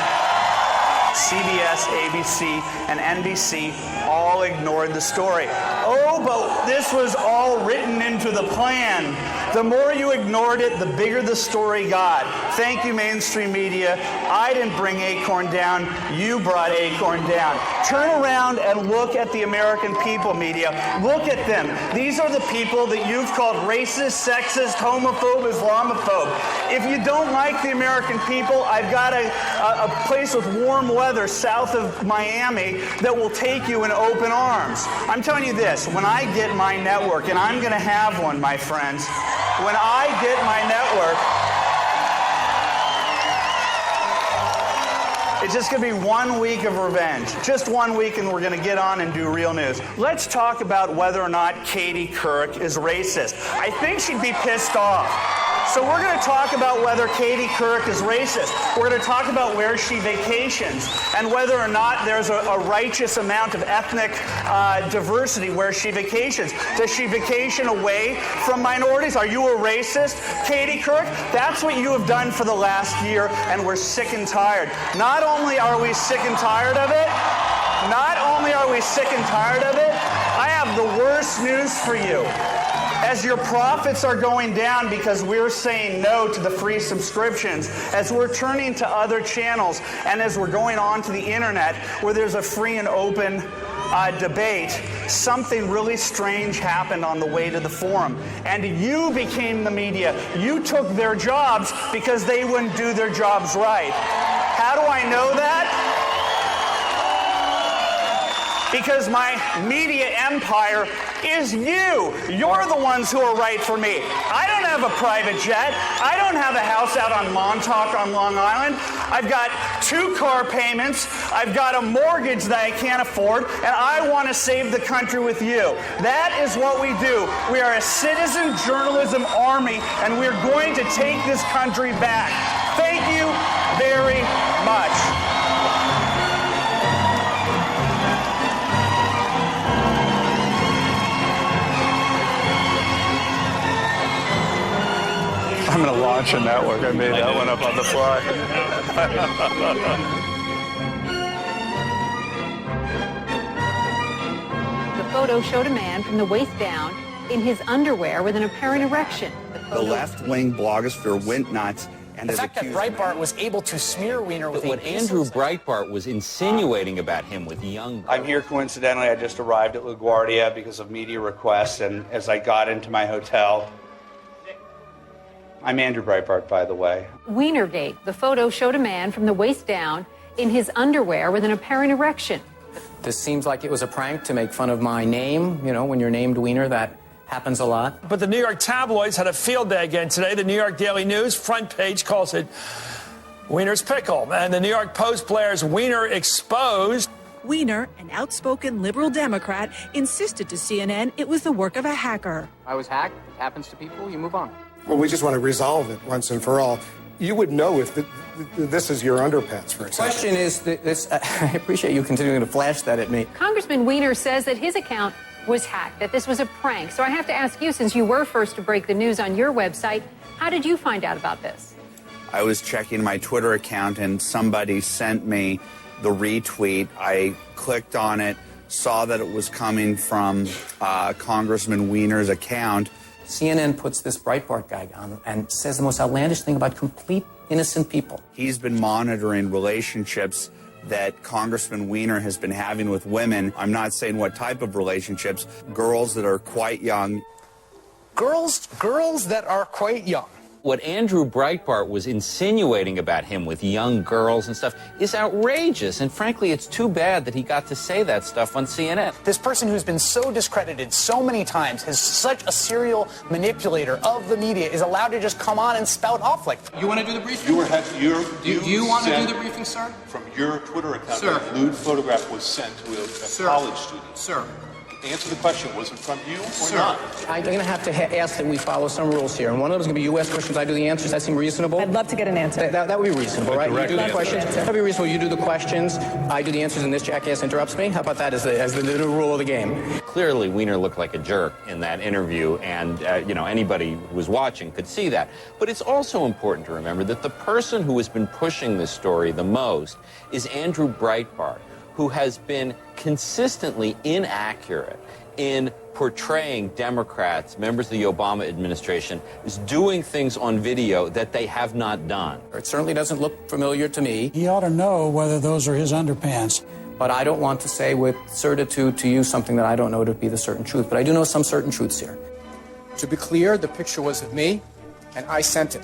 CBS, ABC, and NBC all ignored the story. Oh, but this was all written into the plan. The more you ignored it, the bigger the story got. Thank you, mainstream media. I didn't bring Acorn down. You brought Acorn down. Turn around and look at the American people, media. Look at them. These are the people that you've called racist, sexist, homophobe, Islamophobe. If you don't like the American people, I've got a place with warm weather south of Miami that will take you in open arms. I'm telling you this, when I get my network, and I'm going to have one, my friends, when I get my network, it's just going to be 1 week of revenge. Just 1 week and we're going to get on and do real news. Let's talk about whether or not Katie Couric is racist. I think she'd be pissed off. So we're going to talk about whether Katie Couric is racist. We're going to talk about where she vacations and whether or not there's a righteous amount of ethnic diversity where she vacations. Does she vacation away from minorities? Are you a racist, Katie Couric? That's what you have done for the last year, and we're sick and tired. Not only are we sick and tired of it, I have have the worst news for you. As your profits are going down because we're saying no to the free subscriptions, as we're turning to other channels, and as we're going on to the internet where there's a free and open debate, something really strange happened on the way to the forum. And you became the media. You took their jobs because they wouldn't do their jobs right. How do I know that? Because my media empire is you. You're the ones who are right for me. I don't have a private jet. I don't have a house out on Montauk on Long Island. I've got 2 car payments. I've got a mortgage that I can't afford, and I want to save the country with you. That is what we do. We are a citizen journalism army, and we're going to take this country back. Thank you very much. I'm going to launch a network. I made that one up on the fly. The photo showed a man from the waist down in his underwear with an apparent erection. The left-wing blogosphere went nuts. And the fact that Breitbart was able to smear Weiner with what Andrew Breitbart was insinuating about him with young girls. I'm here coincidentally. I just arrived at LaGuardia because of media requests, and as I got into my hotel, I'm Andrew Breitbart, by the way. Weinergate. The photo showed a man from the waist down in his underwear with an apparent erection. This seems like it was a prank to make fun of my name. You know, when you're named Weiner, that happens a lot. But the New York tabloids had a field day again today. The New York Daily News front page calls it Weiner's Pickle. And the New York Post blares Weiner exposed. Weiner, an outspoken liberal Democrat, insisted to CNN it was the work of a hacker. I was hacked. It happens to people. You move on. Well, we just want to resolve it once and for all. You would know if this is your underpants, for example. The question is, this, I appreciate you continuing to flash that at me. Congressman Weiner says that his account was hacked, that this was a prank. So I have to ask you, since you were first to break the news on your website, how did you find out about this? I was checking my Twitter account, and somebody sent me the retweet. I clicked on it, saw that it was coming from Congressman Weiner's account. CNN puts this Breitbart guy on and says the most outlandish thing about complete innocent people. He's been monitoring relationships that Congressman Weiner has been having with women. I'm not saying what type of relationships. Girls that are quite young. Girls that are quite young. What Andrew Breitbart was insinuating about him with young girls and stuff is outrageous. And frankly, it's too bad that he got to say that stuff on CNN. This person who's been so discredited so many times, is such a serial manipulator of the media, is allowed to just come on and spout off like that. You want to do the briefing? Do you want to do the briefing, sir? From your Twitter account, sir, a lewd photograph was sent to a college student. Sir. Answer the question. Was it from you or Sir, not? I'm going to have to ask that we follow some rules here. And one of them is going to be you ask questions, I do the answers. That seem reasonable? I'd love to get an answer. That would be reasonable, right? You do the questions. That would be reasonable. You do the questions, I do the answers, and this jackass interrupts me? How about that as the new rule of the game? Clearly, Weiner looked like a jerk in that interview, and, anybody who was watching could see that. But it's also important to remember that the person who has been pushing this story the most is Andrew Breitbart, who has been consistently inaccurate in portraying Democrats, members of the Obama administration, as doing things on video that they have not done. It certainly doesn't look familiar to me. He ought to know whether those are his underpants. But I don't want to say with certitude to you something that I don't know to be the certain truth. But I do know some certain truths here. To be clear, the picture was of me, and I sent it.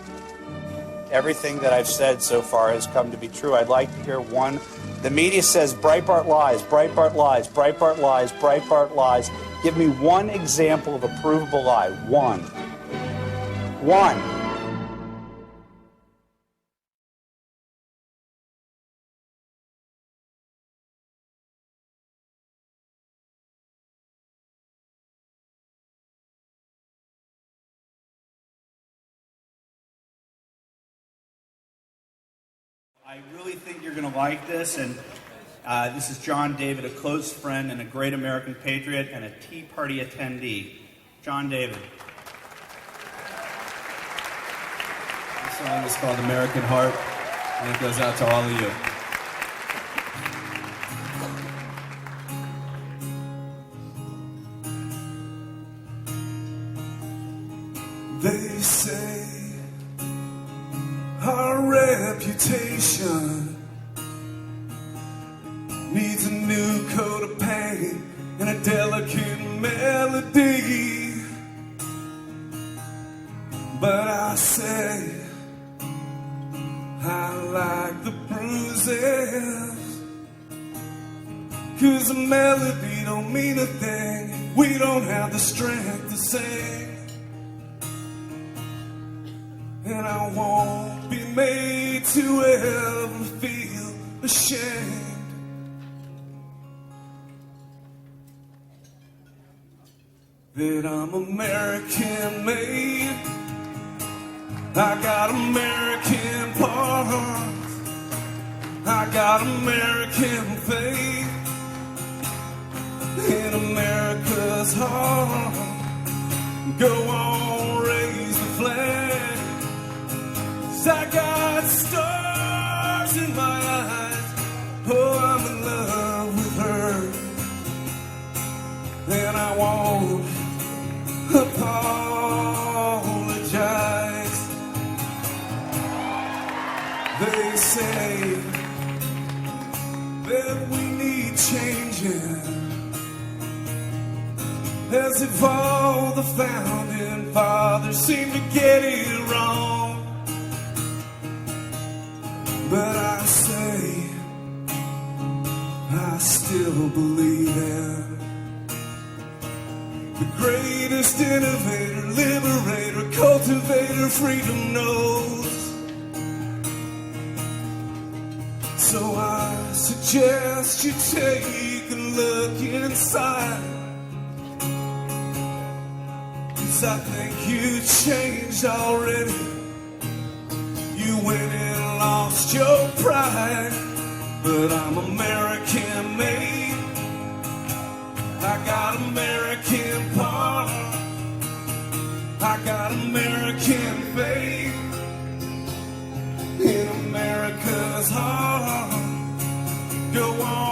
Everything that I've said so far has come to be true. I'd like to hear one. The media says Breitbart lies, Breitbart lies, Breitbart lies, Breitbart lies. Give me one example of a provable lie. One. I really think you're going to like this, and this is John David, a close friend and a great American patriot and a Tea Party attendee. John David. This song is called American Heart, and it goes out to all of you. say our reputation needs a new coat of paint and a delicate melody. But I say I like the bruises, 'cause a melody don't mean a thing. We don't have the strength to sing. And I won't be made to ever feel ashamed. That I'm American made. I got American parts. I got American faith in America's heart. Go on, raise the flag. 'Cause I got stars in my eyes. Oh, I'm in love with her. And I won't apologize. They say that we need changing, as if all the founding fathers seem to get it wrong. But I say I still believe in the greatest innovator, liberator, cultivator, freedom knows. So I suggest you take a look inside, 'cause I think you changed already. You went and lost your pride. But I'm American made. I got American part. I got American faith in America's heart. Go on.